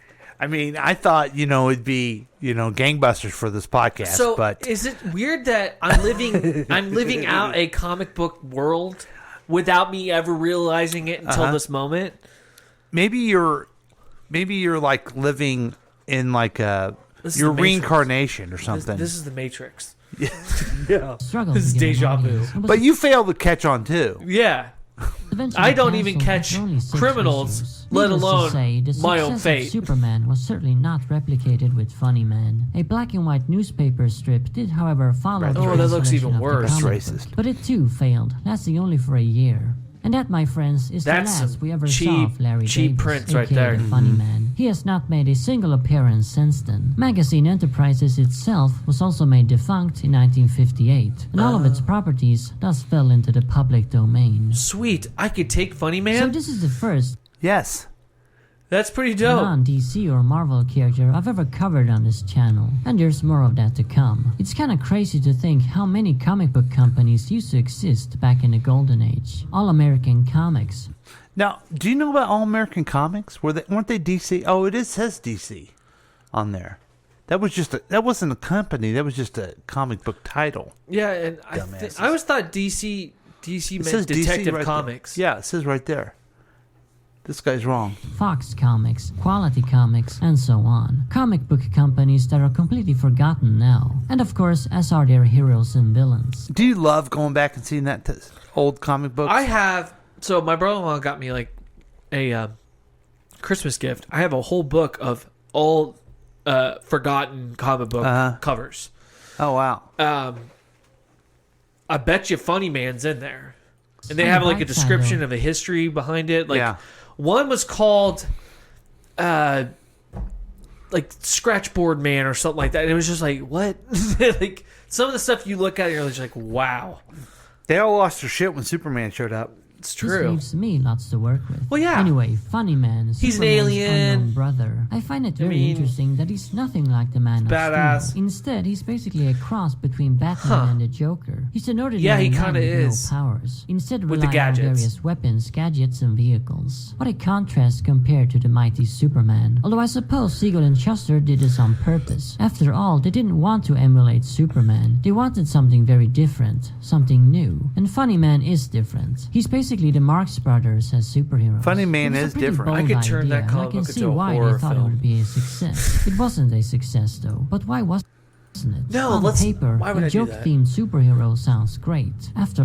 I mean, I thought, it'd be, gangbusters for this podcast, So but is it weird that I'm living out a comic book world without me ever realizing it until Uh-huh. this moment? maybe you're like living in like This is your the Matrix. reincarnation or something. This is the Matrix. Yeah. struggled This is to get an deja vu. audience. It was But you failed to catch on too. Yeah. eventually I don't even cancelled catch after only 6 criminals, issues. let Needless to alone say, the my own success fate. of Superman was certainly not replicated with Funnyman. A black and white newspaper strip did, however, follow the Oh, that looks cancellation even of the worse. comic That's book. racist. But it too failed, lasting only for a year. And that, my friends, is That's the last some we ever cheap- saw of Larry cheap Davis, prints right aka there. the Funnyman. He has not made a single appearance since then. Magazine Enterprises itself was also made defunct in 1958, and all of its properties thus fell into the public domain. Sweet. I could take Funny So Man. this is the first Yes. That's pretty dope. non-DC or Marvel character I've ever covered on this channel, and there's more of that to come. It's kinda crazy to think how many comic book companies used to exist back in the golden age. All American Comics. Now, do you know about All American Comics? Weren't they DC? Oh, says DC on there. That wasn't a company. That was just a comic book title. Yeah, and I always thought DC It meant says DC Detective right there. Comics. Yeah, it says right there. This guy's wrong. Fox Comics, Quality Comics, and so on. Comic book companies that are completely forgotten now. And of course, as are their heroes and villains. Do you love going back and seeing that old comic books? I have. So my brother-in-law got me like a Christmas gift. I have a whole book of all forgotten comic book covers. Oh wow! I bet you Funny Man's in there, and they On have the like a bright side, description though. of a history behind it. Like Yeah. one was called, like Scratchboard Man or something like that. And it was just like what, like some of the stuff you look at, and you're just like, wow. They all lost their shit when Superman showed up. It's This true. leaves me lots to work with. Well, yeah. Anyway, Funnyman, He's an Superman's alien. unknown brother. I find it very mean, interesting that he's nothing like the Man of badass. Steel. Instead, he's basically a cross between Batman and the Joker. He's an ordinary Yeah, he man kinda with is. no powers. Instead, With the relying on gadgets. various weapons, gadgets, and vehicles. What a contrast compared to the mighty Superman. Although I suppose Siegel and Shuster did this on purpose. After all, they didn't want to emulate Superman. They wanted something very different, something new. And Funnyman is different. He's basically the Marx Brothers as superheroes. Funnyman It was a is pretty different. bold I could turn that idea, and comic I can book see into a why horror they thought it film. would be a success. It wasn't a success though, but why wasn't it? No, On let's- paper, why would I a do that? joke-themed superhero sounds great. After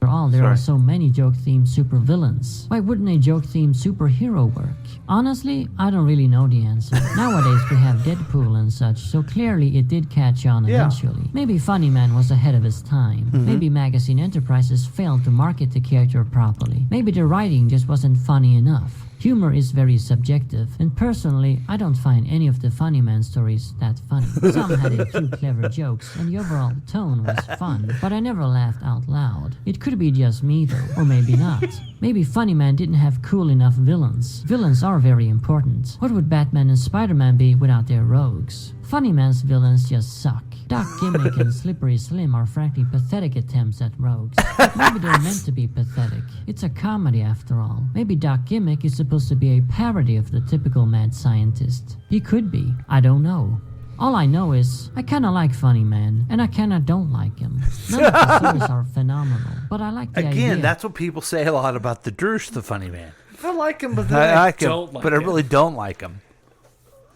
all, there are so many joke-themed supervillains. Why wouldn't a joke-themed superhero work? Honestly, I don't really know the answer. Nowadays, we have Deadpool and such, so clearly it did catch on Yeah. eventually. Maybe Funnyman was ahead of his time. Mhm. Maybe Magazine Enterprises failed to market the character properly. Maybe the writing just wasn't funny enough. Humor is very subjective, and personally, I don't find any of the Funnyman stories that funny. Some had a few clever jokes, and the overall tone was fun, but I never laughed out loud. It could be just me though, or maybe not. Maybe Funnyman didn't have cool enough villains. Villains are very important. What would Batman and Spider-Man be without their rogues? Funnyman's villains just suck. Doc Gimmick and Slippery Slim are frankly pathetic attempts at rogues. Maybe they're meant to be pathetic. It's a comedy after all. Maybe Doc Gimmick is supposed to be a parody of the typical mad scientist. He could be. I don't know. All I know is, I kinda like Funnyman, and I kinda don't like him. None of the stories are phenomenal, but I like the idea. Again, that's what people say a lot about the Drush, the Funnyman. I like him, but I like him, don't like but I him. really don't like him.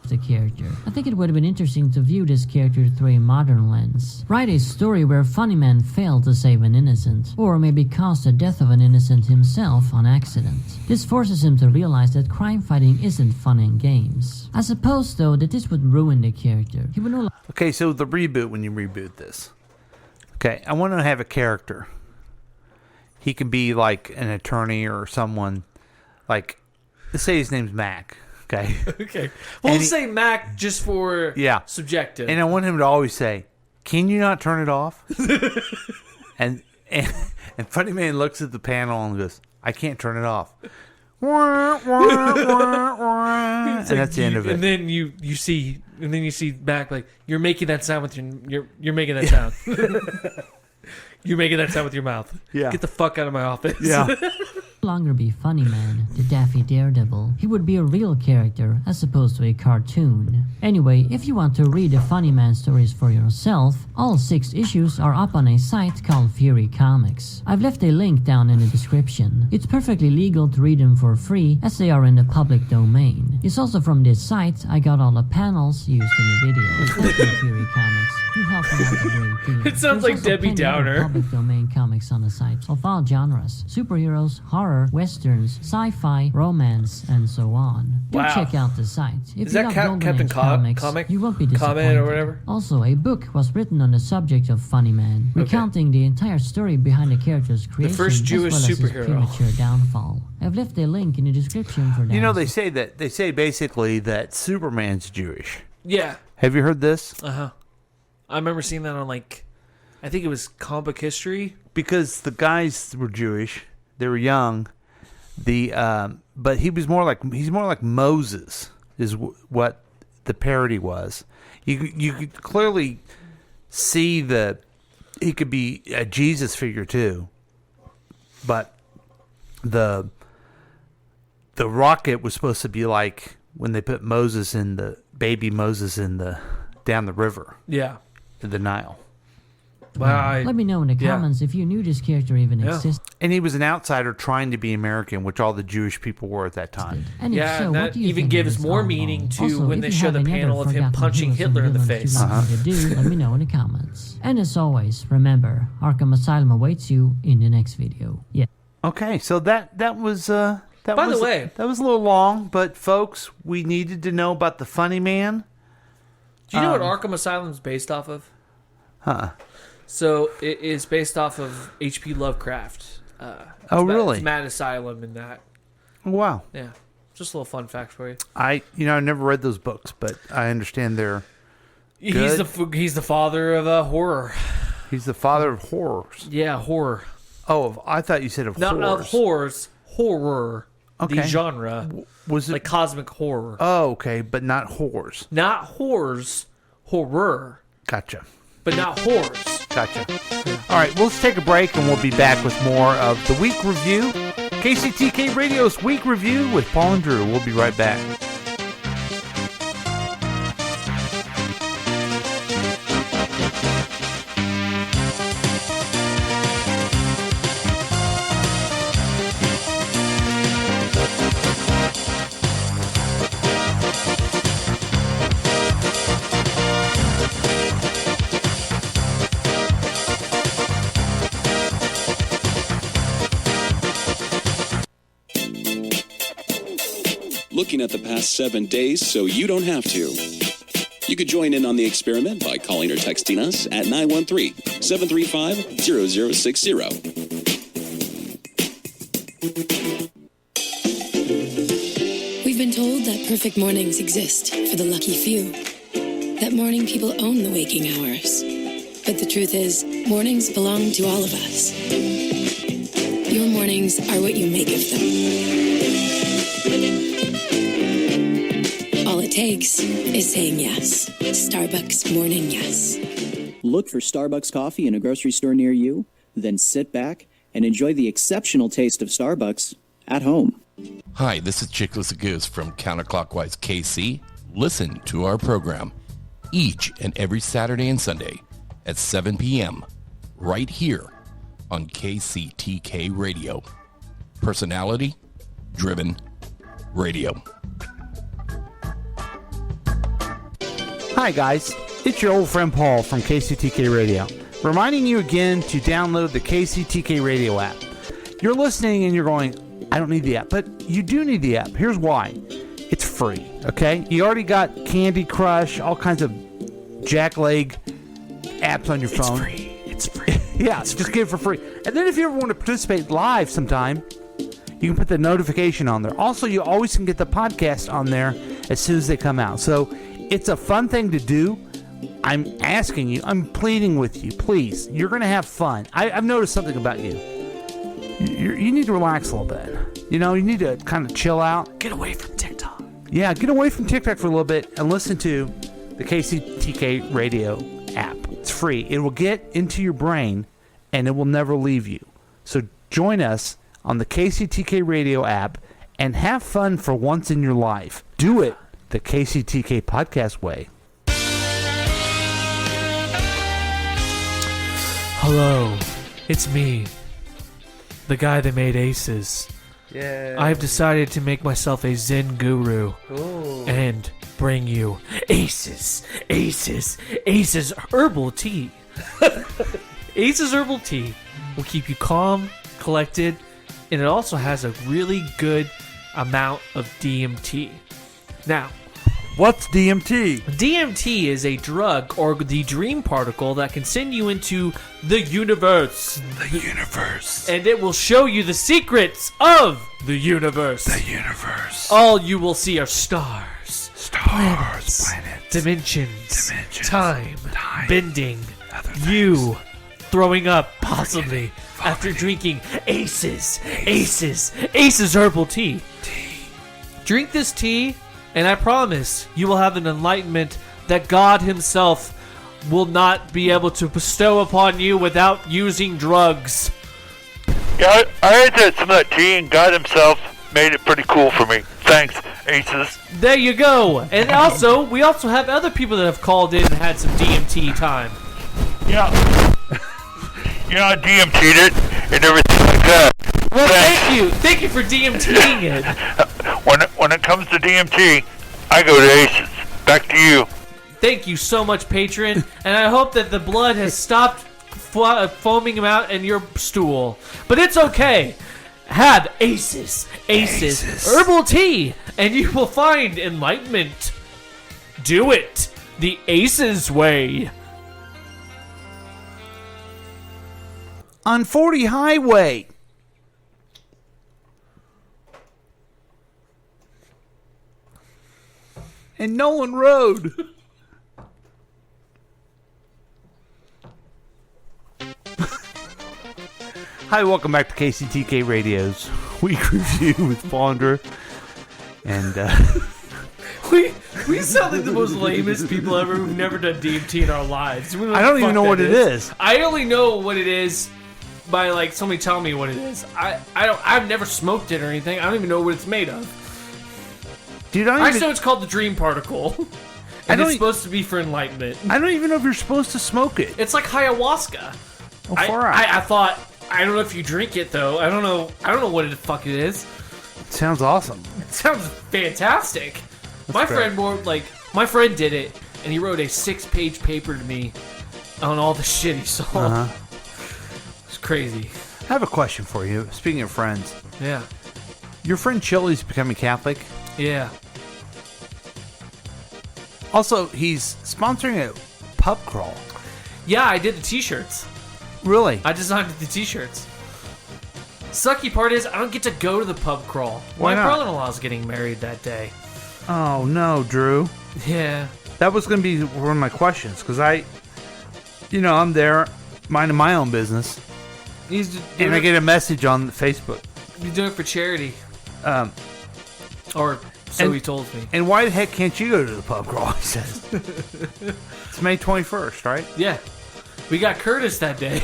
The character. I think it would have been interesting to view this character through a modern lens. Write a story where Funnyman failed to save an innocent, or maybe caused the death of an innocent himself on accident. This forces him to realize that crime fighting isn't fun in games. I suppose, though, that this would ruin the character. He would no longer... Okay, so the reboot, when you reboot this. Okay, I want to have a character. He can be like an attorney or someone, like, let's say his name's Mac. Okay. Okay. We'll say Mac just for subjective. And I want him to always say, "Can you not turn it off?" and Funnyman looks at the panel and goes, "I can't turn it off." And that's the end of it. And then you see Mac like, you're making that sound with you're making that sound. You're making that sound with your mouth. Yeah. Get the fuck out of my office. Yeah. longer be Funnyman, the Daffy Daredevil. He would be a real character as opposed to a cartoon. Anyway, if you want to read the Funnyman stories for yourself, all 6 issues are up on a site called Fury Comics. I've left a link down in the description. It's perfectly legal to read them for free as they are in the public domain. It's also from this site I got all the panels used in the video. Thank you, Fury Comics. You help me out a great deal. It sounds like Debbie Downer. Public domain comics on the site of all genres: superheroes, horror, westerns, sci-fi, romance, and so on. Do Wow. check out the site. If Is you that love Cap- Golden Captain Age Co- comics, Comic? you won't be Comment disappointed. or whatever? Also, a book was written on the subject of Funnyman, recounting the entire story behind the character's creation first Jewish as well as his superhero. premature downfall. I've left a link in the description for that. You know, they say basically that Superman's Jewish. Yeah. Have you heard this? Uh-huh. I remember seeing that on, like, I think it was Comic History. Because the guys were Jewish, they were young. But he's more like Moses is what the parody was. You could clearly see that he could be a Jesus figure too. But the rocket was supposed to be like when they put baby Moses down the river. Yeah. To the Nile. Let me know in the comments if you knew this character even existed. And he was an outsider trying to be American, which all the Jewish people were at that time. And if so, and what that do you even think gives of this more all meaning to Also, when if they you show have the any panel other of him forgotten punching heroes and Hitler in the villains face. you'd like me to do, let me know in the comments. And as always, remember, Arkham Asylum awaits you in the next video. Yeah. Okay, so that was By the way, that was a little long, but folks, we needed to know about the Funnyman. Do you know what Arkham Asylum is based off of? So it is based off of H.P. Lovecraft. Really? It's Mad Asylum in that. Wow. Yeah. Just a little fun fact for you. I never read those books, but I understand they're He's good. he's the father of horror. He's the father of horrors. Yeah, horror. Oh, I thought you said of Not horrors. of horrors, horror. Okay. The genre. Was it like cosmic horror? Oh, okay, but not whores. Not horrors, horror. Gotcha. But not whores. Gotcha. All right, well, let's take a break and we'll be back with more of the Week Review. KCTK Radio's Week Review with Paul and Drew. We'll be right back. Looking at the past 7 days so you don't have to. You could join in on the experiment by calling or texting us at 913-735-0060. perfect mornings exist for the lucky few. That morning people own the waking hours. But the truth is, mornings belong to all of us. Your mornings are what you make of them. All it takes is saying yes. Starbucks Morning Yes. Look for Starbucks coffee in a grocery store near you, then sit back and enjoy the exceptional taste of Starbucks at home. Hi, this is Chickless Goose from Counterclockwise KC. Listen to our program each and every Saturday and Sunday at 7 p.m. right here on KCTK Radio. Personality-driven radio. Hi guys, it's your old friend Paul from KCTK Radio, reminding you again to download the KCTK Radio app. You're listening and you're going, I don't need the app, but you do need the app. Here's why. It's free, okay? You already got Candy Crush, all kinds of jackleg apps on your phone. It's free. Yeah, just get it for free. And then if you ever want to participate live sometime, you can put the notification on there. Also, you always can get the podcast on there as soon as they come out. So it's a fun thing to do. I'm asking you, I'm pleading with you, please. You're going to have fun. I've noticed something about you. You need to relax a little bit. You know, you need to kind of chill out. Get away from TikTok. Yeah, get away from TikTok for a little bit and listen to the KCTK Radio app. It's free. It will get into your brain and it will never leave you. So join us on the KCTK Radio app and have fun for once in your life. Do it the KCTK podcast way. Hello, it's me, the guy that made Aces. Yeah. I've decided to make myself a Zen guru and bring you Aces herbal tea. Aces herbal tea will keep you calm, collected, and it also has a really good amount of DMT. Now, what's DMT? DMT is a drug or the dream particle that can send you into the universe. The universe. And it will show you the secrets of the universe. The universe. All you will see are stars. Planets. Dimensions. Time. Bending. You throwing up, possibly, after drinking Aces herbal tea. Drink this tea, and I promise you will have an enlightenment that God himself will not be able to bestow upon you without using drugs. Yeah, I had that some of that tea, and God himself made it pretty cool for me. Thanks, Aces. There you go. And also, we also have other people that have called in and had some DMT time. Yeah. Yeah, I DMT'd it and everything like that. Well, thank you. Thank you for DMTing it. When it comes to DMT, I go to Aces. Back to you. Thank you so much, patron. And I hope that the blood has stopped foaming out in your stool. But it's okay. Have Aces herbal tea, and you will find enlightenment. Do it the Aces way. On 40 Highway. And Nolan Road. Hi, welcome back to KCTK Radio's Week Review with Fondra. And, We sound like the most lamest people ever who've never done DMT in our lives. I don't even know what it is. I only know what it is by like somebody telling me what it is. I've never smoked it or anything. I don't even know what it's made of. Dude, I just know it's called the dream particle. And it's supposed to be for enlightenment. I don't even know if you're supposed to smoke it. It's like ayahuasca. Oh, far out. I thought, I don't know if you drink it though. I don't know what the fuck it is. It sounds awesome. It sounds fantastic. My friend did it, and he wrote a 6-page paper to me on all the shit he saw. Uh-huh. It's crazy. I have a question for you. Speaking of friends. Yeah. Your friend Chili's becoming Catholic? Yeah. Also, he's sponsoring a pub crawl. Yeah, I did the t-shirts. Really? I designed the t-shirts. Sucky part is I don't get to go to the pub crawl. Why My not? brother-in-law is getting married that day. Oh no, Drew. Yeah. That was going to be one of my questions because I'm there minding my own business, and I get a message on Facebook. You're doing it for charity. Or so he told me. And why the heck can't you go to the pub crawl? He says. It's May 21st, right? Yeah. We got Curtis that day.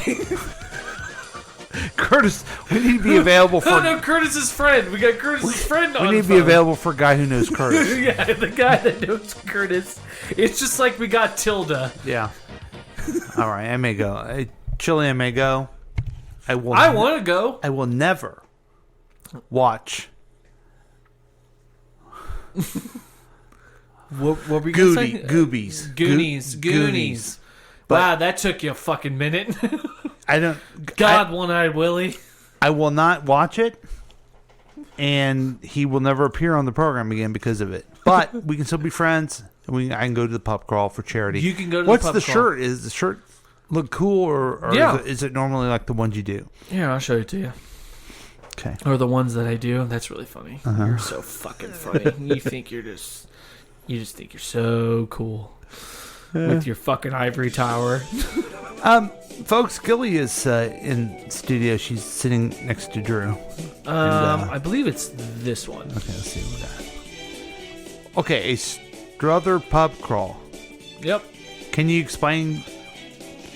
Curtis, we need to be available for. No, Curtis's friend. We got Curtis's friend on We need the to be phone. available for a guy who knows Curtis. Yeah, the guy that knows Curtis. It's just like we got Tilda. Yeah. All right, I may go. Chile, I may go. I will. I want to go. I will never watch. What were we going to say? Goonies. Goonies. Wow, that took you a fucking minute. I don't. One-Eyed Willie. I will not watch it, and he will never appear on the program again because of it. But we can still be friends. And I can go to the pub crawl for charity. You can go to What's the pub the crawl. shirt? Is the shirt look cool, or Yeah. is it normally like the ones you do? Here, I'll show it to you. Okay. Or the ones that I do. That's really funny. Uh-huh. You're so fucking funny. You think you just think you're so cool with your fucking ivory tower. Folks, Gilly is in studio. She's sitting next to Drew. I believe it's this one. Okay, let's see what we got. Okay, a Strother pub crawl. Yep. Can you explain?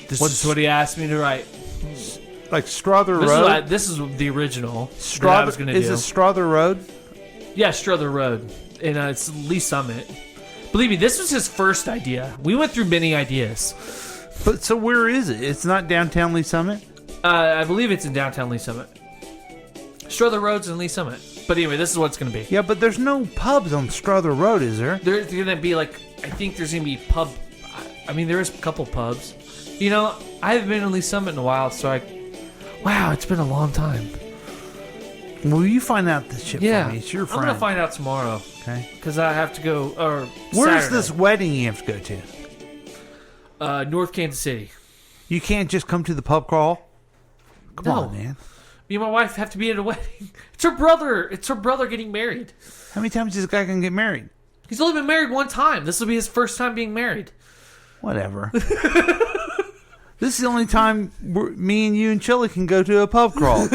This is what he asked me to write. Like Strother Road. This is the original. Strother, that I was gonna is do. it Strother Road? Yeah, Strother Road, and it's Lee Summit. Believe me, this was his first idea. We went through many ideas. But so where is it? It's not downtown Lee Summit? I believe it's in downtown Lee Summit. Strother Road's in Lee Summit. But anyway, this is what it's going to be. Yeah, but there's no pubs on Strother Road, is there? There's going to be I think there's going to be pub. I mean, there is a couple pubs. You know, I haven't been in Lee Summit in a while, so wow, it's been a long time. Will you find out this shit Yeah, for me? It's your I'm friend. going to find out tomorrow. Okay. Because I have to go, or Where's Saturday. this wedding you have to go to? North Kansas City. You can't just come to the pub crawl? Come No. on, man. Me and my wife have to be at a wedding. It's her brother. It's her brother getting married. How many times is this guy going to get married? He's only been married one time. This will be his first time being married. Whatever. This is the only time me and you and Chili can go to a pub crawl.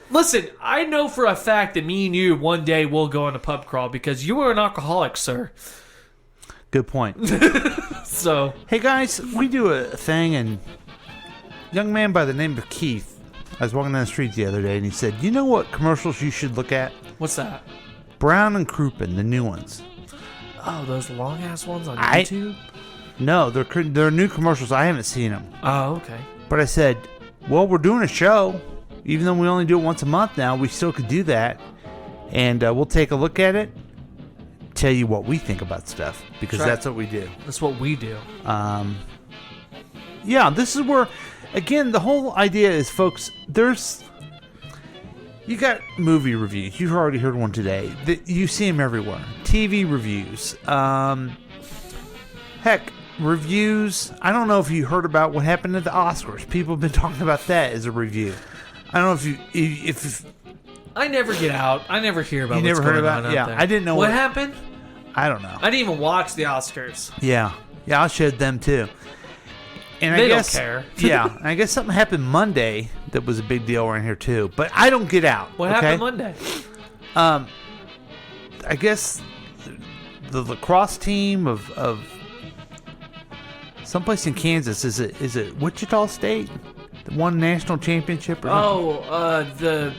Listen, I know for a fact that me and you one day will go on a pub crawl because you are an alcoholic, sir. Good point. So, hey guys, we do a thing, and a young man by the name of Keith, I was walking down the street the other day, and he said, "You know what commercials you should look at? What's that? Brown and Crouppen, the new ones." Oh, those long ass ones on YouTube? No, they're new commercials. I haven't seen them. Oh, okay. But I said, well, we're doing a show. Even though we only do it once a month now, we still could do that. And we'll take a look at it, tell you what we think about stuff, because that's what we do. That's what we do. Yeah, this is where, again, the whole idea is, folks, you got movie reviews. You've already heard one today. You see them everywhere. TV reviews. Heck, reviews. I don't know if you heard about what happened at the Oscars. People have been talking about that as a review. I don't know if I never get out. I never hear about you what's never heard going about on it. out Yeah, there. I didn't know what happened. I don't know. I didn't even watch the Oscars. Yeah, I showed them too. And They I guess, don't care. Yeah, and I guess something happened Monday that was a big deal around here too. But I don't get out. What okay? happened Monday? I guess the lacrosse team of someplace in Kansas, is it Wichita State? The won national championship? Or the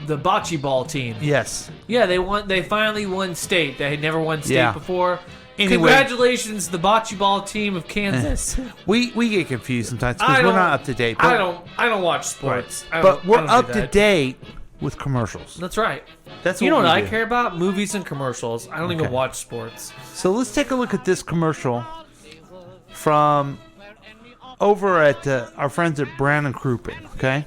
bocce ball team. Yes. Yeah, they won. They finally won state. They had never won state Yeah. before. Anyway. Congratulations, the bocce ball team of Kansas. We get confused sometimes because we're not up to date. I don't watch sports. Right. I But don't- we're I don't do up to that. date with commercials. That's right. That's you what know what we I do. care about? Movies and commercials. I don't even Okay. watch sports. So let's take a look at this commercial from over at our friends at Brown and Crouppen, okay?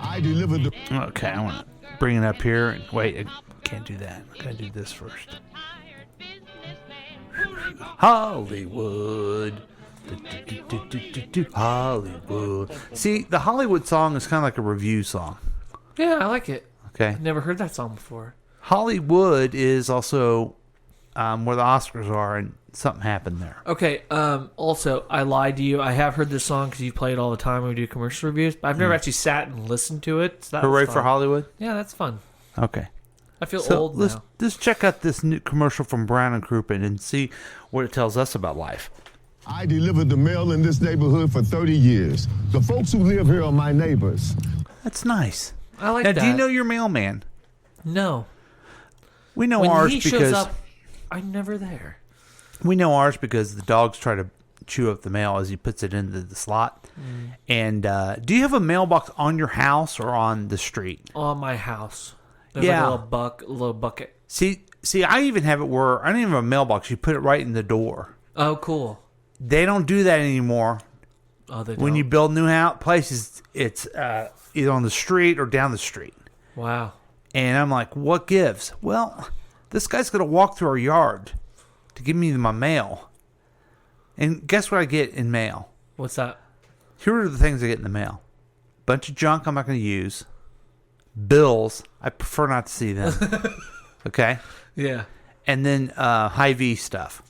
I delivered the... Okay, I want to bring it up here. And wait, I can't do that. I got to do this first. Hollywood. Hollywood. See, the Hollywood song is kind of like a review song. Yeah, I like it. Okay. I've never heard that song before. Hollywood is also where the Oscars are, and something happened there. Okay. Also, I lied to you. I have heard this song because you play it all the time when we do commercial reviews, but I've never actually sat and listened to it. So that was Hooray fun. for Hollywood? Yeah, that's fun. Okay. I feel So old let's now. just check out this new commercial from Brown and Crouppen and see what it tells us about life. I delivered the mail in this neighborhood for 30 years. The folks who live here are my neighbors. That's nice. I like now, that. do you know your mailman? No. We know When ours he because shows up, I'm never there. we know ours because the dogs try to chew up the mail as he puts it into the slot. And do you have a mailbox on your house or on the street? On my house. There's Yeah. like a little bucket. See, I even have it where I don't even have a mailbox. You put it right in the door. Oh, cool. They don't do that anymore. Oh, they When don't? you build new house places, it's either on the street or down the street. Wow. And I'm like, what gives? Well, this guy's going to walk through our yard to give me my mail. And guess what I get in mail? What's that? Here are the things I get in the mail. Bunch of junk I'm not going to use. Bills. I prefer not to see them. Okay? Yeah. And then Hy-Vee stuff.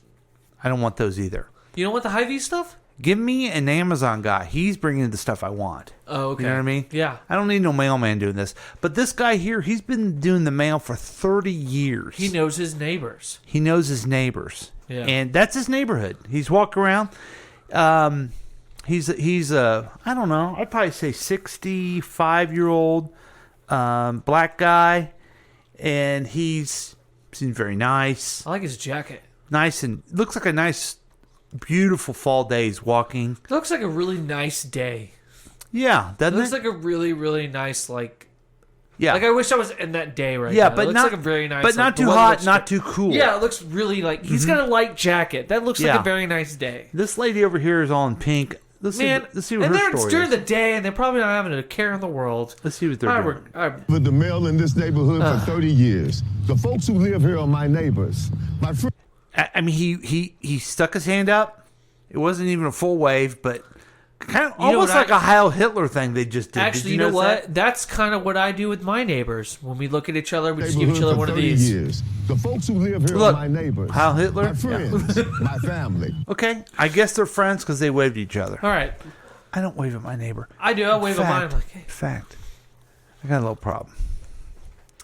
I don't want those either. You don't want the Hy-Vee stuff? Give me an Amazon guy. He's bringing the stuff I want. Oh, okay. You know what I mean? Yeah. I don't need no mailman doing this. But this guy here, he's been doing the mail for 30 years. He knows his neighbors. He knows his neighbors. Yeah. And that's his neighborhood. He's walking around. He's I don't know, I'd probably say 65-year-old black guy. And seems very nice. I like his jacket. Nice and looks like a nice, beautiful fall day. He's walking. It looks like a really nice day. Yeah, It doesn't looks it? like a really, really nice, like... Yeah. Like, I wish I was in that day right Yeah, now. but it looks not- like a very nice... but like, not the too weather hot, looks not good. too cool. Yeah, it looks really, like... He's got a light jacket. That looks like Yeah. a very nice day. This lady over here is all in pink. Let's Man, see what and her they're story during is. the day, and they're probably not having a care in the world. Let's see what they're doing. With the mail in this neighborhood for 30 years. The folks who live here are my neighbors. My friends. I mean, he stuck his hand up. It wasn't even a full wave, but kind of You know almost what like a Heil Hitler thing they just did. Actually, Did you know notice what? that? That's kind of what I do with my neighbors. When we look at each other, we just give each Neighborhood other for one of 30 these. years. The folks who live here Look, are my neighbors. Heil Hitler? My friends. My family. Okay, I guess they're friends because they waved at each other. All right. I don't wave at my neighbor. I do. I wave at mine. I'm like, hey. Fact. I got a little problem.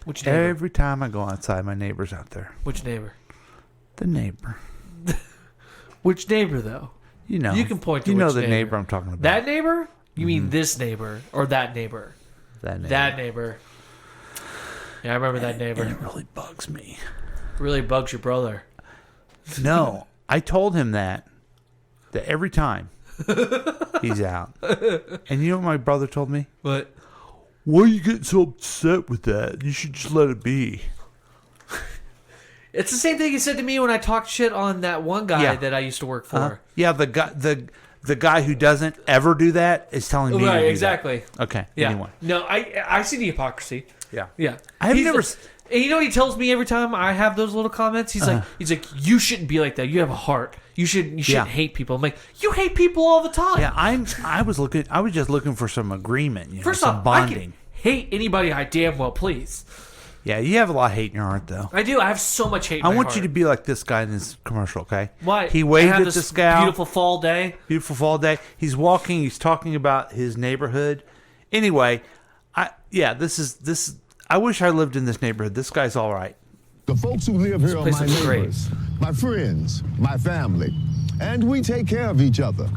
Which neighbor? Every time I go outside, my neighbor's out there. Which neighbor? The neighbor. Which neighbor, though? You know. You can point to You know which the neighbor I'm talking about. That neighbor? You mean this neighbor or that neighbor? That neighbor. That neighbor. Yeah, I remember that neighbor. And it really bugs me. Really bugs your brother. No, I told him that every time he's out. And you know what my brother told me? What? Why are you getting so upset with that? You should just let it be. It's the same thing he said to me when I talked shit on that one guy Yeah. that I used to work for. Yeah, the guy who doesn't ever do that is telling me to Right, do that. exactly. Okay, Yeah. anyway. No, I see the hypocrisy. Yeah. Yeah. I have He's never... and you know what he tells me every time I have those little comments? He's like, you shouldn't be like that. You have a heart. You shouldn't hate people. I'm like, you hate people all the time. Yeah, I was just looking for some agreement, First some off, bonding. I can hate anybody I damn well please. Yeah, you have a lot of hate in your heart, though. I do. I have so much hate in I my want heart. you to be like this guy in this commercial, okay? Why? He waved I have at this gal. beautiful fall day. Beautiful fall day. He's walking. He's talking about his neighborhood. Anyway, this is. I wish I lived in this neighborhood. This guy's all right. The folks who live here are place my looks great. neighbors. My friends. My family. And we take care of each other.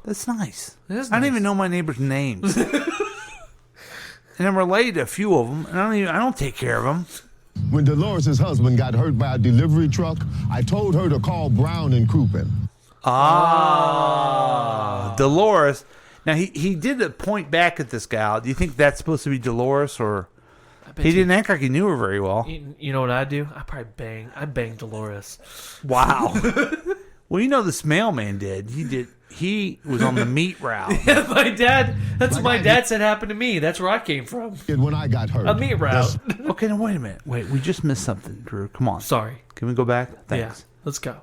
That's nice. It is I don't nice. even know my neighbors' names, and I'm related to a few of them. And I don't take care of them. When Dolores' husband got hurt by a delivery truck, I told her to call Brown and Crouppen. Dolores. Now he did point back at this gal. Do you think that's supposed to be Dolores, or he didn't act like he knew her very well? You know what I do? I probably bang Dolores. Wow. Well, you know this mailman did. He was on the meat route. Yeah, my dad. That's what my dad said happened to me. That's where I came from. When I got hurt. A meat route. Okay, now wait a minute. Wait, we just missed something, Drew. Come on. Sorry. Can we go back? Thanks. Yeah, let's go.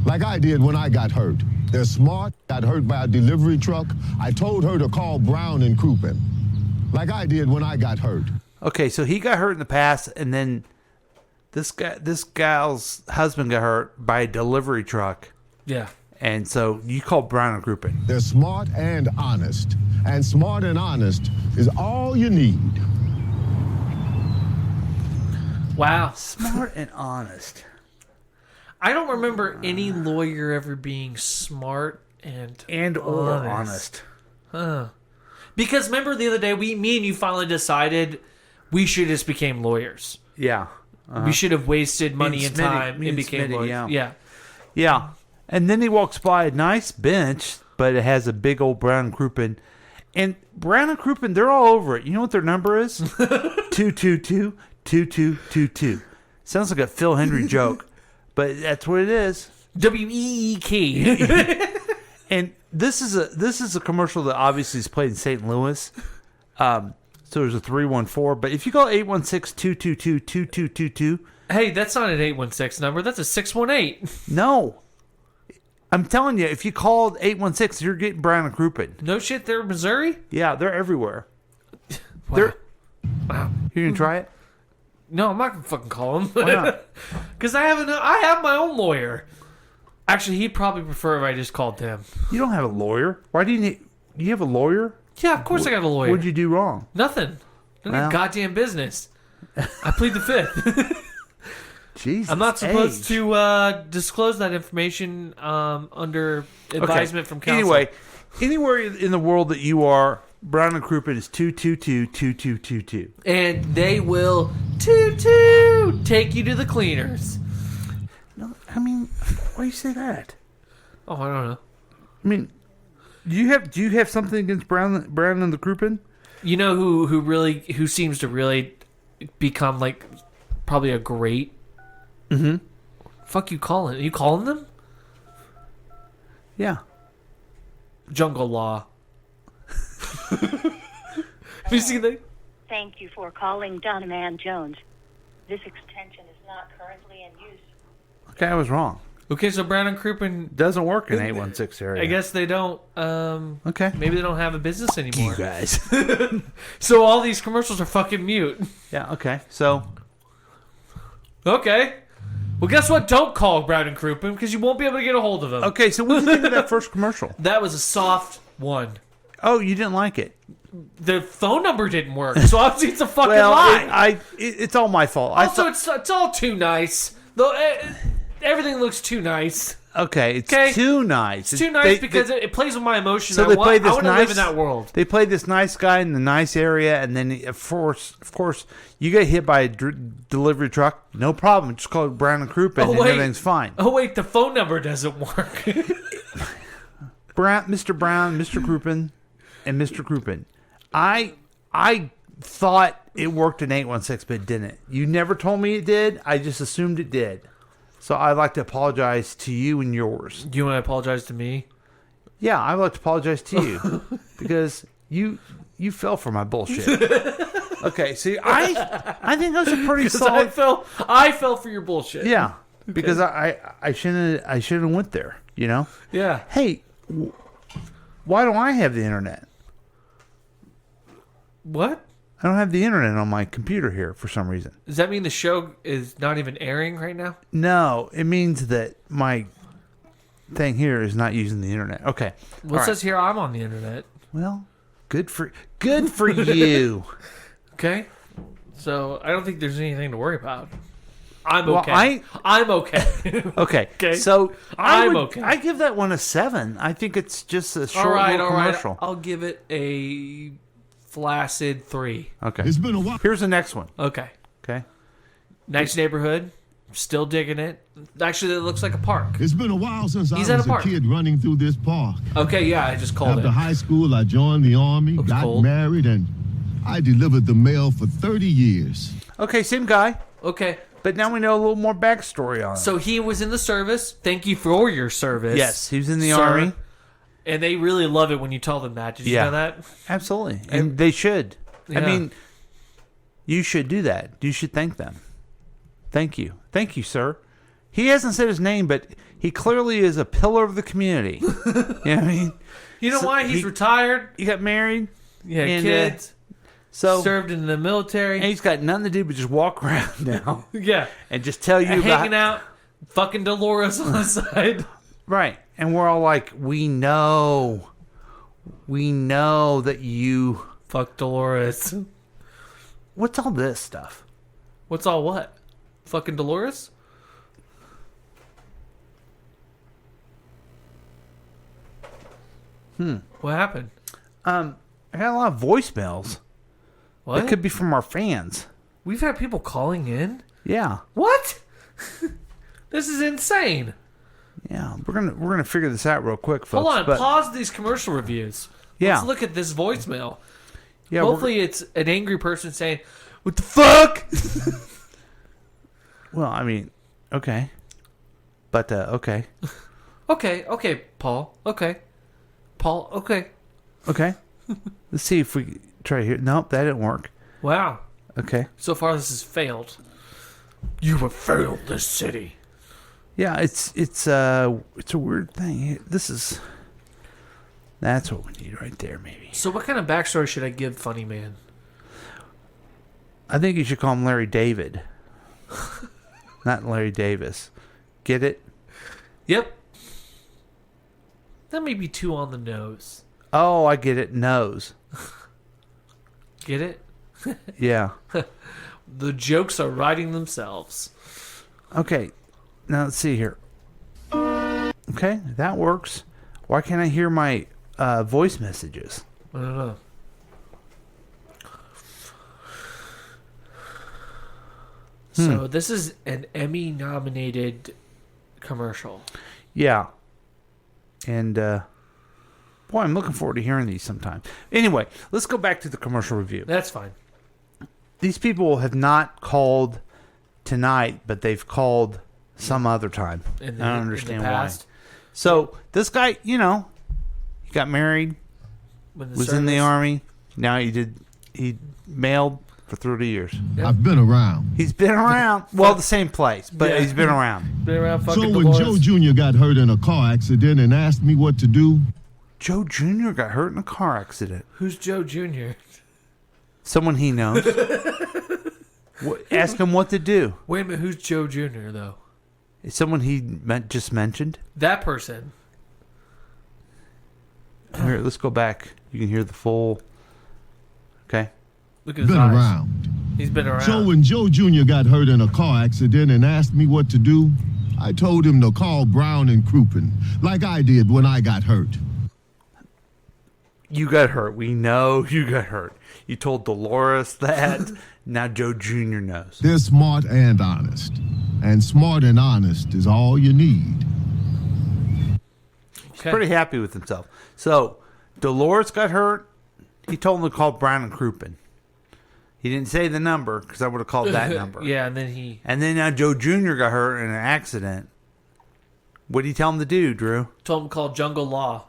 Like I did when I got hurt. They're smart. Got hurt by a delivery truck. I told her to call Brown and Crouppen. like I did when I got hurt. Okay, so he got hurt in the past, and then this gal's husband got hurt by a delivery truck. Yeah. And so you call Brown and Crouppen. They're smart and honest. And smart and honest is all you need. Wow. Smart and honest. I don't remember any lawyer ever being smart and or honest. Huh. Because remember the other day, me and you finally decided we should just became lawyers. Yeah. We should have wasted money and time and became lawyers. Yeah. And then he walks by a nice bench, but it has a big old Brown and Crouppen. And Brown and Crouppen, they're all over it. You know what their number is? 222-2222. Sounds like a Phil Hendry joke, but that's what it is. WEEK. And this is a commercial that obviously is played in St. Louis. So there's a 314. But if you call 816-222-2222. Hey, that's not an 816 number. That's a 618. No. I'm telling you, if you called 816, you're getting Brown and Crouppen. No shit, they're in Missouri? Yeah, they're everywhere. Wow. You gonna try it? No, I'm not gonna fucking call him. Why not? Because I have my own lawyer. Actually, he'd probably prefer if I just called him. You don't have a lawyer. Why do you need? You have a lawyer? Yeah, of course I got a lawyer. What'd you do wrong? Nothing. None of your goddamn business. I plead the fifth. Jesus. I'm not supposed to disclose that information under advisement from counsel. Anyway, anywhere in the world that you are, Brown and Crouppen is 222-2222. And they will take you to the cleaners. No, I mean, why do you say that? Oh, I don't know. I mean, do you have something against Brown and the Crouppen? You know who seems to really become like probably a great. Mm-hmm. Fuck you calling? Are you calling them? Yeah. Jungle Law. Have you seen that? Thank you for calling Donovan Jones. This extension is not currently in use. Okay, I was wrong. Okay, so Brown and Crouppen doesn't work in 816 area. I guess they don't. Okay. Maybe they don't have a business anymore. You guys. So all these commercials are fucking mute. Yeah. Okay. So. Okay. Well, guess what? Don't call Brown and Crouppen because you won't be able to get a hold of them. Okay. So what did you think of that first commercial? That was a soft one. Oh, you didn't like it. The phone number didn't work, so obviously it's a fucking lie. It's all my fault. Also, it's all too nice. Though everything looks too nice. Okay, it's too nice. It's too nice because it plays with my emotions. So they play this I want to live in that world. They play this nice guy in the nice area, and then of course, you get hit by a delivery truck. No problem. Just call Brown and Crouppen, and everything's fine. Oh wait, the phone number doesn't work. Mr. Brown, Mr. Crouppen, and Mr. Crouppen. I thought it worked in 816, but it didn't. You never told me it did. I just assumed it did. So I'd like to apologize to you and yours. Do you want to apologize to me? Yeah, I'd like to apologize to you because you fell for my bullshit. Okay, see, I think that's a pretty solid. I fell for your bullshit. Yeah, because I shouldn't have went there. You know. Yeah. Hey, why don't I have the internet? What? I don't have the internet on my computer here for some reason. Does that mean the show is not even airing right now? No, it means that my thing here is not using the internet. Okay. Well, it says here I'm on the internet. Well, good for you. Okay. So I don't think there's anything to worry about. I'm Well, okay. I'm okay. Okay. Okay. So I'm okay. I give that one a 7. I think it's just a short little all right. commercial. I'll give it a flaccid 3. Okay. It's been a while. Here's the next one. Okay. Okay. Nice neighborhood. Still digging it. Actually, it looks like a park. It's been a while since He's I at was a park. kid running through this park. Okay, yeah, I just called After it. high school, I joined the Army, got married, and I delivered the mail for 30 years. Okay, same guy. Okay. But now we know a little more backstory on him. So he was in the service. Thank you for your service. Yes, he was in the sir. Army. And they really love it when you tell them that. Did you know that? Absolutely. And they should. I Yeah. mean, you should do that. You should thank them. Thank you. Thank you, sir. He hasn't said his name, but he clearly is a pillar of the community. You know what I mean? You know why? He's retired. He got married. Yeah, and, kids. So served in the military. And he's got nothing to do but just walk around now. Yeah. And just tell you hanging out, fucking Dolores on the side. Right. And we're all like, we know that you fuck Dolores. What's all this stuff? What's all what? Fucking Dolores? What happened? I got a lot of voicemails. What? It could be from our fans. We've had people calling in? Yeah. What? This is insane. Yeah, we're gonna figure this out real quick, folks. Hold on, pause these commercial reviews. Yeah. Let's look at this voicemail. Yeah, hopefully it's an angry person saying, "What the fuck?" Well, I mean, okay. But okay. Okay, Paul. Okay. Paul, okay. Okay. Let's see if we try here. Nope, that didn't work. Wow. Okay. So far this has failed. You have failed this city. Yeah, it's a weird thing. That's what we need right there, maybe. So what kind of backstory should I give Funnyman? I think you should call him Larry David. Not Larry Davis. Get it? Yep. That may be too on the nose. Oh, I get it. Nose. Get it? Yeah. The jokes are writing themselves. Okay. Now let's see here. Okay, that works. Why can't I hear my voice messages? I don't know. So this is an Emmy-nominated commercial. Yeah. And, boy, I'm looking forward to hearing these sometime. Anyway, let's go back to the commercial review. That's fine. These people have not called tonight, but they've called some other time. I don't understand why. So this guy, he got married, was in the Army. Now he mailed for 30 years. Yep. I've been around. He's been around. Well, the same place, but he's been around. Been around fucking So when Joe Jr. got hurt in a car accident and asked me what to do. Joe Jr. got hurt in a car accident. Who's Joe Jr.? Someone he knows. Ask him what to do. Wait a minute, who's Joe Jr. though? Is someone he just mentioned? That person. Here, let's go back. You can hear the full. Okay. Look at his eyes. Around. He's been around. So when Joe Jr. got hurt in a car accident and asked me what to do, I told him to call Brown and Crouppen, like I did when I got hurt. You got hurt. We know you got hurt. You told Dolores that. Now Joe Jr. knows. They're smart and honest. And smart and honest is all you need. He's pretty happy with himself. So, Dolores got hurt. He told him to call Brown and Crouppen. He didn't say the number, because I would have called that number. Yeah, and then And then now Joe Jr. got hurt in an accident. What did he tell him to do, Drew? Told him to call Jungle Law.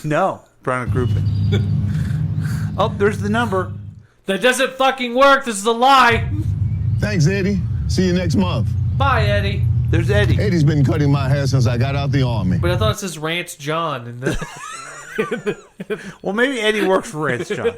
No, Brown and Crouppen. Oh, there's the number. That doesn't fucking work. This is a lie. Thanks, Eddie. See you next month. Bye, Eddie. There's Eddie. Eddie's been cutting my hair since I got out the Army. But I thought it says Ranch John. In the Well, maybe Eddie works for Ranch John.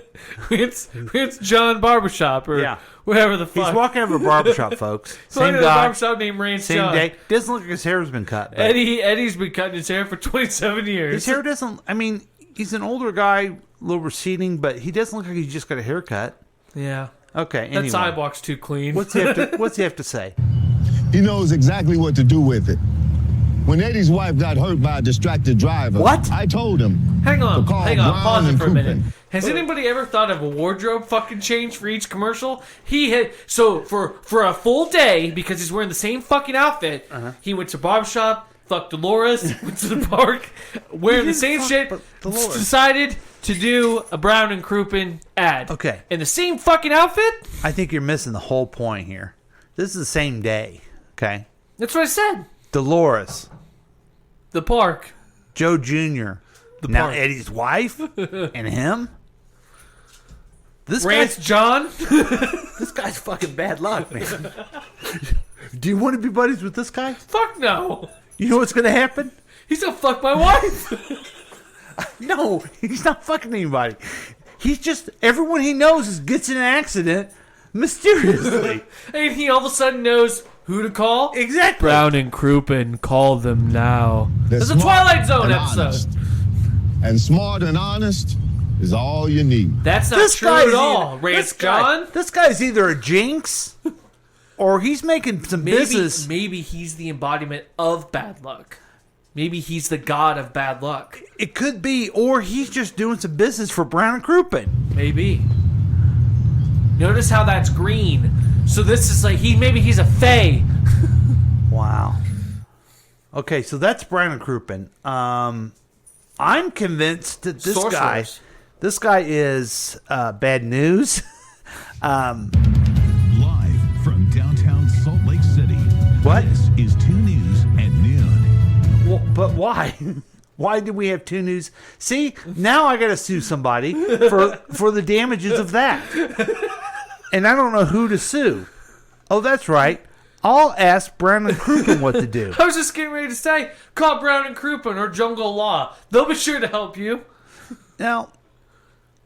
it's John Barbershop or whatever the fuck. He's walking over to a barbershop, folks. Same Same guy. guy. Barbershop named Ranch Same John. day. Doesn't look like his hair's been cut. but Eddie's been cutting his hair for 27 years. His hair doesn't. I mean, he's an older guy, a little receding, but he doesn't look like he's just got a haircut. Yeah. Okay. That Anyway. sidewalk's too clean. What's he have to say? He knows exactly what to do with it. When Eddie's wife got hurt by a distracted driver, what? I told him. Hang on. to call Hang on. Brown Pause it and for a minute. Crouppen. Has anybody ever thought of a wardrobe fucking change for each commercial? He had for a full day, because he's wearing the same fucking outfit. He went to barbershop, fucked Dolores, went to the park, wearing the same shit. Decided to do a Brown and Crouppen ad. Okay. In the same fucking outfit? I think you're missing the whole point here. This is the same day. Okay. That's what I said. Dolores. The park. Joe Jr. The now park. Eddie's wife and him. This Ranch John. This guy's fucking bad luck, man. Do you want to be buddies with this guy? Fuck no. You know what's gonna happen? He's gonna fuck my wife. No, he's not fucking anybody. He's just everyone he knows gets in an accident mysteriously. And he all of a sudden knows who to call. Exactly. Brown and Crouppen, call them now. There's a Twilight Zone episode. And smart and honest is all you need. That's not true at all. Rance John. This guy's either a jinx or he's making some business. Maybe he's the embodiment of bad luck. Maybe he's the god of bad luck. It could be, or he's just doing some business for Brown and Crouppen. Maybe. Notice how that's green. So this is like maybe he's a fae. Wow. Okay, so that's Brown and Crouppen. I'm convinced that this guy is bad news. Live from downtown Salt Lake City. What? This is 2 News at noon. Well, but why? Why did we have 2 News? See, now I got to sue somebody for the damages of that. And I don't know who to sue. Oh, that's right. I'll ask Brown and Crouppen what to do. I was just getting ready to say, call Brown and Crouppen or Jungle Law. They'll be sure to help you. Now,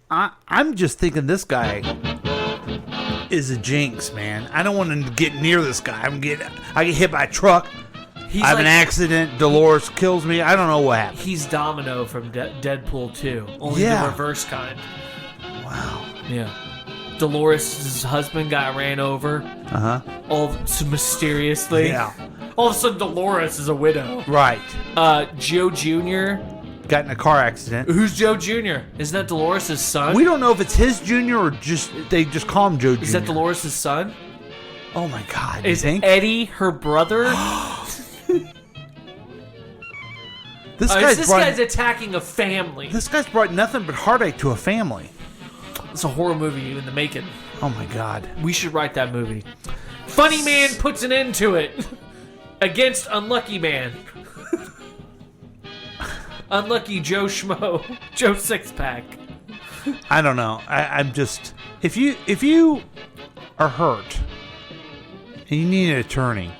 I'm just thinking this guy is a jinx, man. I don't want to get near this guy. I get hit by a truck. I have an accident. Dolores kills me. I don't know what happened. He's Domino from Deadpool 2. Only the reverse kind. Wow. Yeah. Dolores' husband got ran over. All mysteriously. Yeah. All of a sudden, Dolores is a widow. Right. Joe Jr. got in a car accident. Who's Joe Jr.? Isn't that Dolores' son? We don't know if it's his junior or they just call him Joe Jr. Is that Dolores' son? Oh my God. Is Eddie her brother? This guy's attacking a family. This guy's brought nothing but heartache to a family. It's a horror movie in the making. Oh my God. We should write that movie. Funnyman puts an end to it. Against Unlucky Man. Unlucky Joe Schmo. Joe Sixpack. I don't know. I'm just if you are hurt and you need an attorney,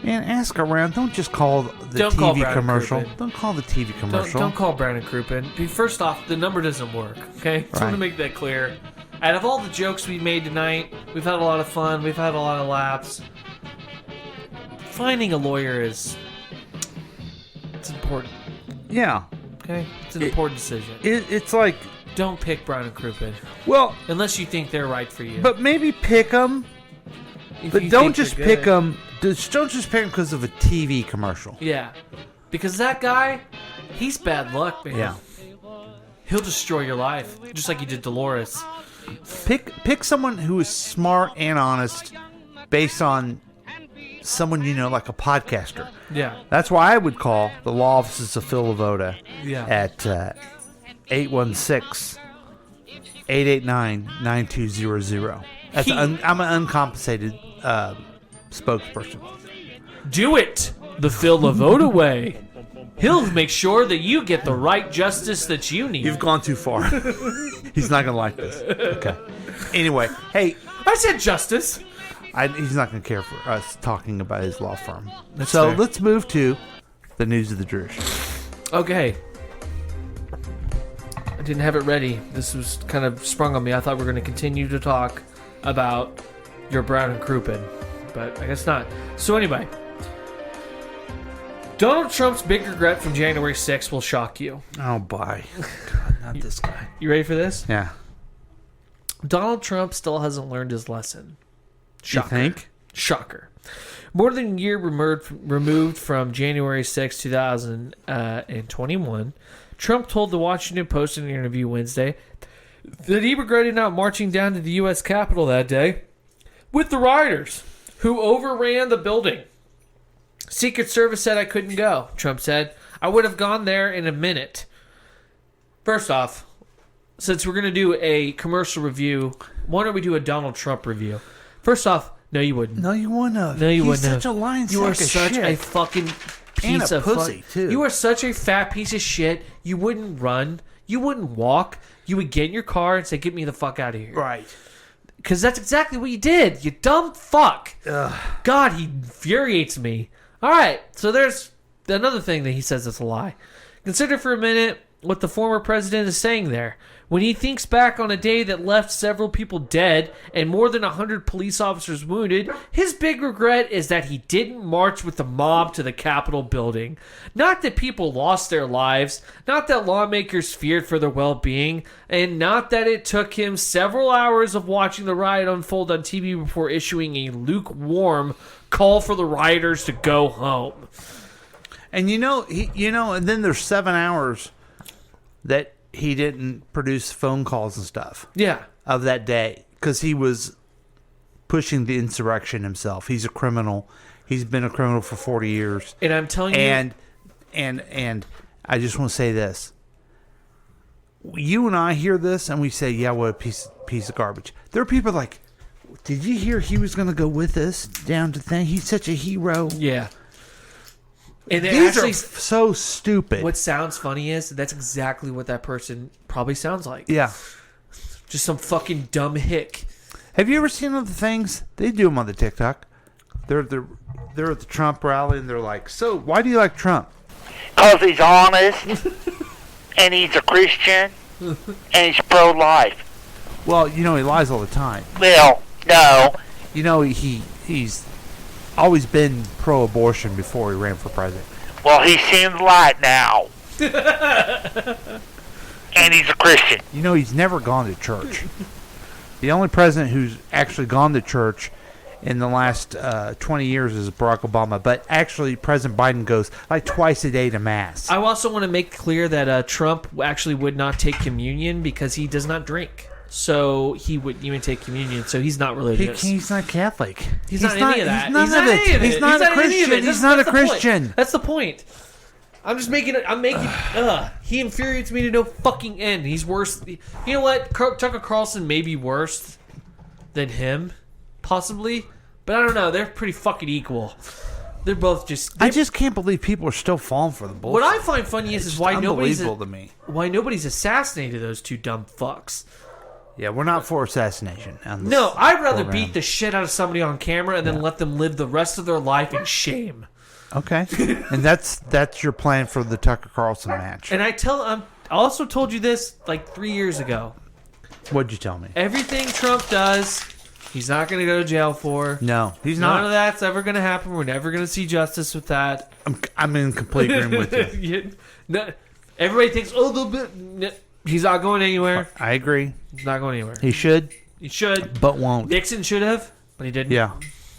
man, ask around. Don't just call the TV commercial. Don't call the TV commercial. Don't call Brown and Crouppen. First off, the number doesn't work, okay? Just want to make that clear. Out of all the jokes we've made tonight, we've had a lot of fun. We've had a lot of laughs. Finding a lawyer it's important. Yeah. Okay? It's an important decision. It's like... Don't pick Brown and Crouppen. Well... Unless you think they're right for you. But maybe pick them. But don't just pick them... Don't just pick him because of a TV commercial. Yeah. Because that guy, he's bad luck, man. Yeah. He'll destroy your life, just like he did Dolores. Pick someone who is smart and honest based on someone you know, like a podcaster. Yeah. That's why I would call the law offices of Phil Lavoda at 816-889-9200. I'm an uncompensated spokesperson. Do it the Phil Lavoda way. He'll make sure that you get the right justice that you need. You've gone too far. He's not going to like this. Okay. Anyway, hey. I said justice. He's not going to care for us talking about his law firm. That's so fair. let's move to the news of the Drush. Okay. I didn't have it ready. This was kind of sprung on me. I thought we were going to continue to talk about your Brown and Crouppen, but I guess not. So anyway, Donald Trump's big regret from January 6th will shock you. Oh, boy. God, not this guy. You ready for this? Yeah. Donald Trump still hasn't learned his lesson. Shocker. You think? Shocker. More than a year removed from January 6, 2021, Trump told the Washington Post in an interview Wednesday that he regretted not marching down to the U.S. Capitol that day with the rioters who overran the building. Secret Service said I couldn't go, Trump said. I would have gone there in a minute. First off, since we're going to do a commercial review, why don't we do a Donald Trump review? First off, no, you wouldn't. No, you wouldn't have. No, you He's wouldn't have. such a lying You are sack of such shit. a fucking And piece a of pussy, too. You are such a fat piece of shit. You wouldn't run. You wouldn't walk. You would get in your car and say, get me the fuck out of here. Right. Because that's exactly what you did. You dumb fuck. Ugh. God, he infuriates me. All right, so there's another thing that he says that's a lie. Consider for a minute what the former president is saying there. When he thinks back on a day that left several people dead and more than 100 police officers wounded, his big regret is that he didn't march with the mob to the Capitol building. Not that people lost their lives, not that lawmakers feared for their well-being, and not that it took him several hours of watching the riot unfold on TV before issuing a lukewarm call for the rioters to go home. And and then there's 7 hours that he didn't produce phone calls and stuff. Yeah. Of that day. Because he was pushing the insurrection himself. He's a criminal. He's been a criminal for 40 years. And I'm telling you... And I just want to say this. You and I hear this and we say, yeah, what a piece of garbage. There are people like, did you hear he was going to go with us down to thing? He's such a hero. Yeah. And these are so stupid. What sounds funny is that's exactly what that person probably sounds like. Yeah. Just some fucking dumb hick. Have you ever seen other things? They do them on the TikTok. They're at the Trump rally and they're like, so why do you like Trump? Because he's honest, and he's a Christian, and he's pro-life. Well, he lies all the time. Well, no. He's always been pro-abortion before he ran for president. Well, he's seeing the light now. And he's a Christian. He's never gone to church. The only president who's actually gone to church in the last 20 years is Barack Obama. But actually, President Biden goes like twice a day to Mass. I also want to make clear that Trump actually would not take communion because he does not drink. So he wouldn't even take communion. So he's not religious. He's not Catholic. He's not any of that. He's not any of it. He's not a Christian. He's not a Christian. That's the point. I'm just making it. He infuriates me to no fucking end. He's worse. You know what? Tucker Carlson may be worse than him, possibly. But I don't know. They're pretty fucking equal. They're both just. I just can't believe people are still falling for the bullshit. What I find funny is why nobody's unbelievable to me. Why nobody's assassinated those two dumb fucks. Yeah, we're not for assassination. No, I'd rather beat the shit out of somebody on camera and then let them live the rest of their life in shame. Okay, and that's your plan for the Tucker Carlson match. And I also told you this like 3 years ago. What'd you tell me? Everything Trump does, he's not going to go to jail for. No, he's not. None of that's ever going to happen. We're never going to see justice with that. I'm in complete agreement with you. Everybody thinks, he's not going anywhere. I agree. He's not going anywhere. He should. He should. But won't. Nixon should have, but he didn't. Yeah.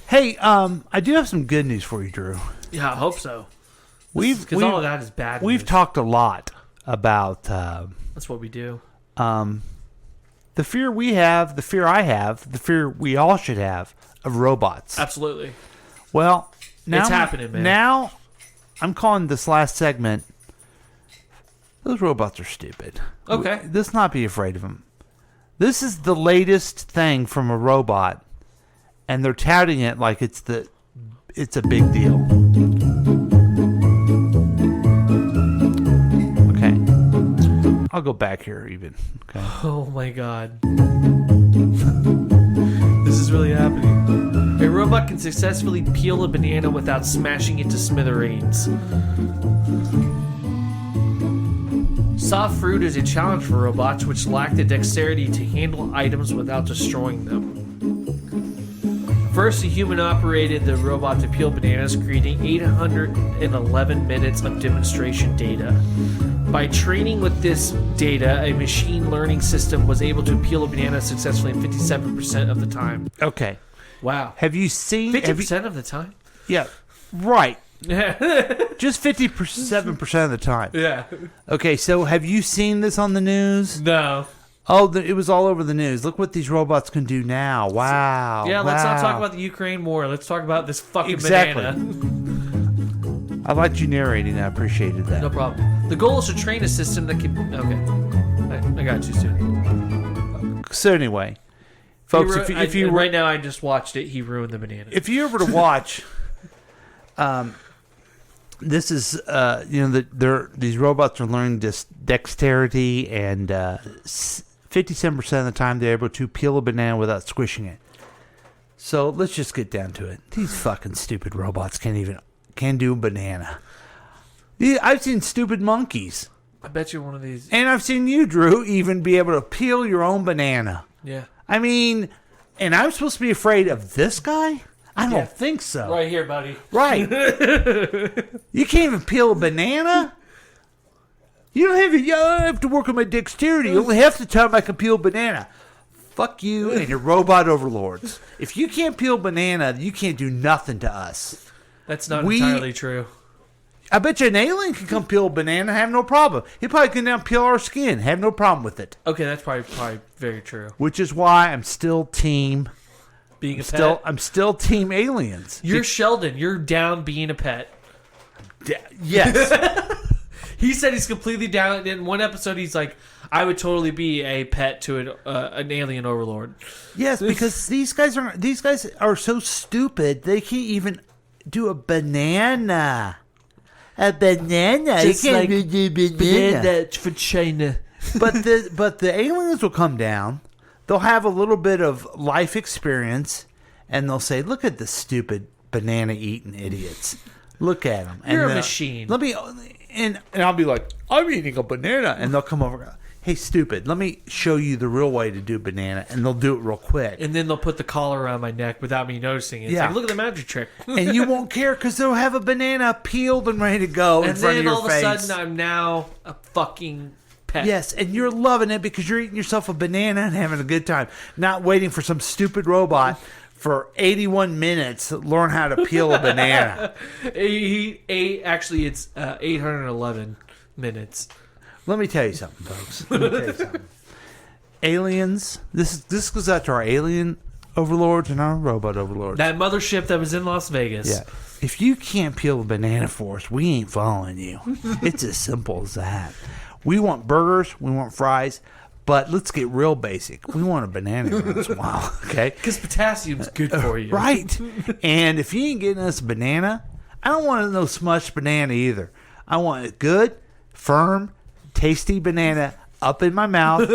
Hey, I do have some good news for you, Drew. Yeah, I hope so. Because all of that is bad news. We've talked a lot about... that's what we do. The fear we have, the fear I have, the fear we all should have of robots. Absolutely. Well, now... It's happening, man. Now, I'm calling this last segment... Those robots are stupid. Okay. Let's not be afraid of them. This is the latest thing from a robot, and they're touting it like it's a big deal. Okay. I'll go back here even. Okay. Oh my god. This is really happening. A robot can successfully peel a banana without smashing it to smithereens. Soft fruit is a challenge for robots which lack the dexterity to handle items without destroying them. First, a human operated the robot to peel bananas, creating 811 minutes of demonstration data. By training with this data, a machine learning system was able to peel a banana successfully in 57% of the time. Okay. Wow. Have you seen... 50% of the time? Yeah. Right. Just 57% of the time. Yeah. Okay, so have you seen this on the news? No. Oh, it was all over the news. Look what these robots can do now. Wow. Yeah, let's not talk about the Ukraine war. Let's talk about this fucking banana. I liked you narrating. I appreciated that. No problem. The goal is to train a system that can... Okay. I got you soon. So anyway, folks, if you right now I just watched it. He ruined the banana. If you were to watch... This is, these robots are learning this dexterity, and 57% of the time they're able to peel a banana without squishing it. So let's just get down to it. These fucking stupid robots can't do a banana. I've seen stupid monkeys. bet you one of these. And I've seen you, Drew, even be able to peel your own banana. Yeah. I mean, and I'm supposed to be afraid of this guy? I don't think so. Right here, buddy. Right. You can't even peel a banana? You don't have to work on my dexterity. Only half the time I can peel a banana. Fuck you and your robot overlords. If you can't peel banana, you can't do nothing to us. That's not entirely true. I bet you an alien can come peel a banana and have no problem. He'd probably come down and peel our skin, have no problem with it. Okay, that's probably very true. Which is why I'm still team... Being a pet? I'm still team aliens. You're Sheldon. You're down being a pet. Yes. He said he's completely down. In one episode, he's like, I would totally be a pet to an alien overlord. Yes, because these guys are so stupid, they can't even do a banana. A banana. Just you can't like do banana. banana for China. But the aliens will come down. They'll have a little bit of life experience, and they'll say, "Look at the stupid banana-eating idiots. Look at them." You're a machine. And I'll be like, "I'm eating a banana," and they'll come over. And go, "Hey, stupid! Let me show you the real way to do banana," and they'll do it real quick. And then they'll put the collar around my neck without me noticing it. It's like, look at the magic trick. And you won't care because they'll have a banana peeled and ready to go in front of your face. And then all of a sudden, I'm now a fucking pet. Yes, and you're loving it because you're eating yourself a banana and having a good time, not waiting for some stupid robot for 81 minutes to learn how to peel a banana. Actually, it's 811 minutes. Let me tell you something, folks. Let me tell you something. Aliens, this goes out to our alien overlords and our robot overlords. That mothership that was in Las Vegas. Yeah. If you can't peel a banana for us, we ain't following you. It's as simple as that. We want burgers, we want fries, but let's get real basic. We want a banana once in a while, okay? Because potassium's good for you. Right. And if you ain't getting us a banana, I don't want no smushed banana either. I want a good, firm, tasty banana up in my mouth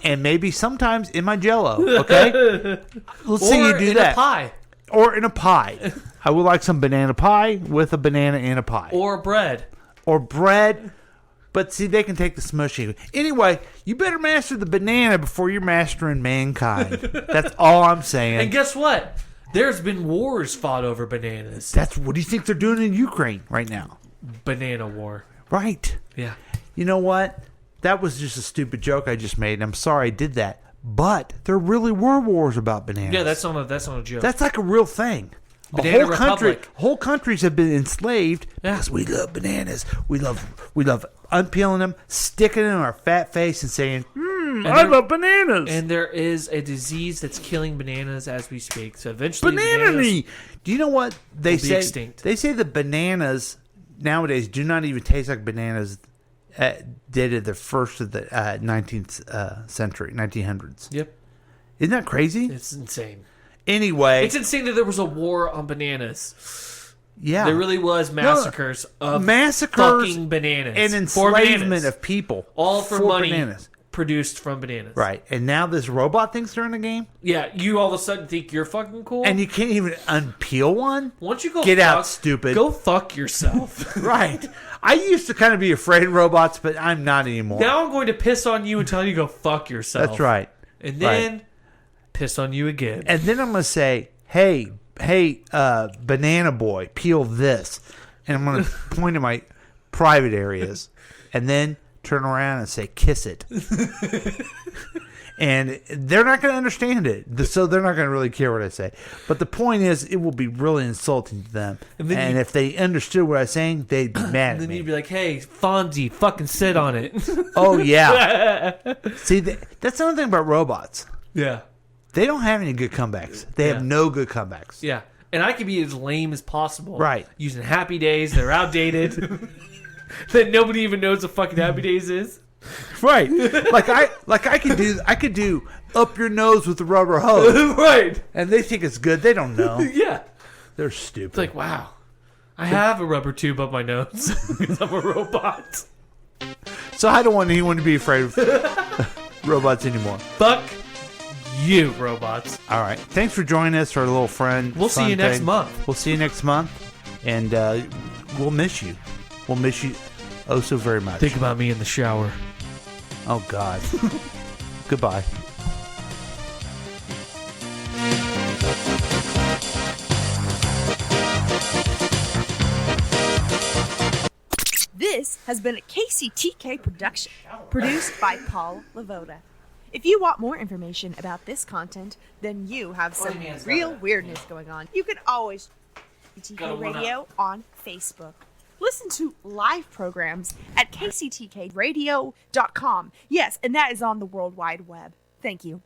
and maybe sometimes in my Jell-O, okay? Let's see you do that. Or in a pie. Or in a pie. I would like some banana pie with a banana in a pie. Or bread. Or bread. But see, they can take the smushy. Anyway, you better master the banana before you're mastering mankind. That's all I'm saying. And guess what? There's been wars fought over bananas. What do you think they're doing in Ukraine right now? Banana war. Right. Yeah. You know what? That was just a stupid joke I just made. I'm sorry I did that. But there really were wars about bananas. Yeah, that's not a joke. That's like a real thing. Banana Republic. Whole countries have been enslaved because we love bananas. We love unpeeling them, sticking them in our fat face, and saying, "I love bananas." And there is a disease that's killing bananas as we speak. So eventually, Banana-y. Do you know what they will be say? extinct. They say the bananas nowadays do not even taste like bananas dated the first of the 19th century, 1900s. Yep. Isn't that crazy? It's insane. Anyway, It's insane that there was a war on bananas. Yeah. There really was massacres of massacres fucking bananas. and For enslavement bananas. of people. All for money bananas. produced from bananas. Right. And now this robot thinks they're in the game? Yeah, you all of a sudden think you're fucking cool? And you can't even unpeel one? Once you go Get out, stupid. Go fuck yourself. Right. I used to kind of be afraid of robots, but I'm not anymore. Now I'm going to piss on you and tell you to go fuck yourself. That's right. And then piss on you again. And then I'm going to say, hey, banana boy, peel this. And I'm going to point to my private areas. And then turn around and say, kiss it. And they're not going to understand it. So they're not going to really care what I say. But the point is, it will be really insulting to them. And if they understood what I was saying, they'd be mad at then me. you'd be like, hey, Fonzie, fucking sit on it. Oh, yeah. See, that's another thing about robots. Yeah. They don't have any good comebacks. They have no good comebacks. Yeah. And I can be as lame as possible. Right. Using Happy Days. They're outdated. That nobody even knows what fucking Happy Days is. Right. I could do up your nose with the rubber hose. Right. And they think it's good. They don't know. Yeah. They're stupid. It's like, wow. I have a rubber tube up my nose because I'm a robot. So I don't want anyone to be afraid of robots anymore. Fuck you, robots. All right. Thanks for joining us, our little friend. We'll see you next month. We'll see you next month. And we'll miss you. We'll miss you oh so very much. Think about me in the shower. Oh, God. Goodbye. This has been a KCTK production, produced by Paul Lavoda. If you want more information about this content, then you have some real weirdness going on. You can always KCTK Radio on Facebook. Listen to live programs at kctkradio.com. Yes, and that is on the World Wide Web. Thank you.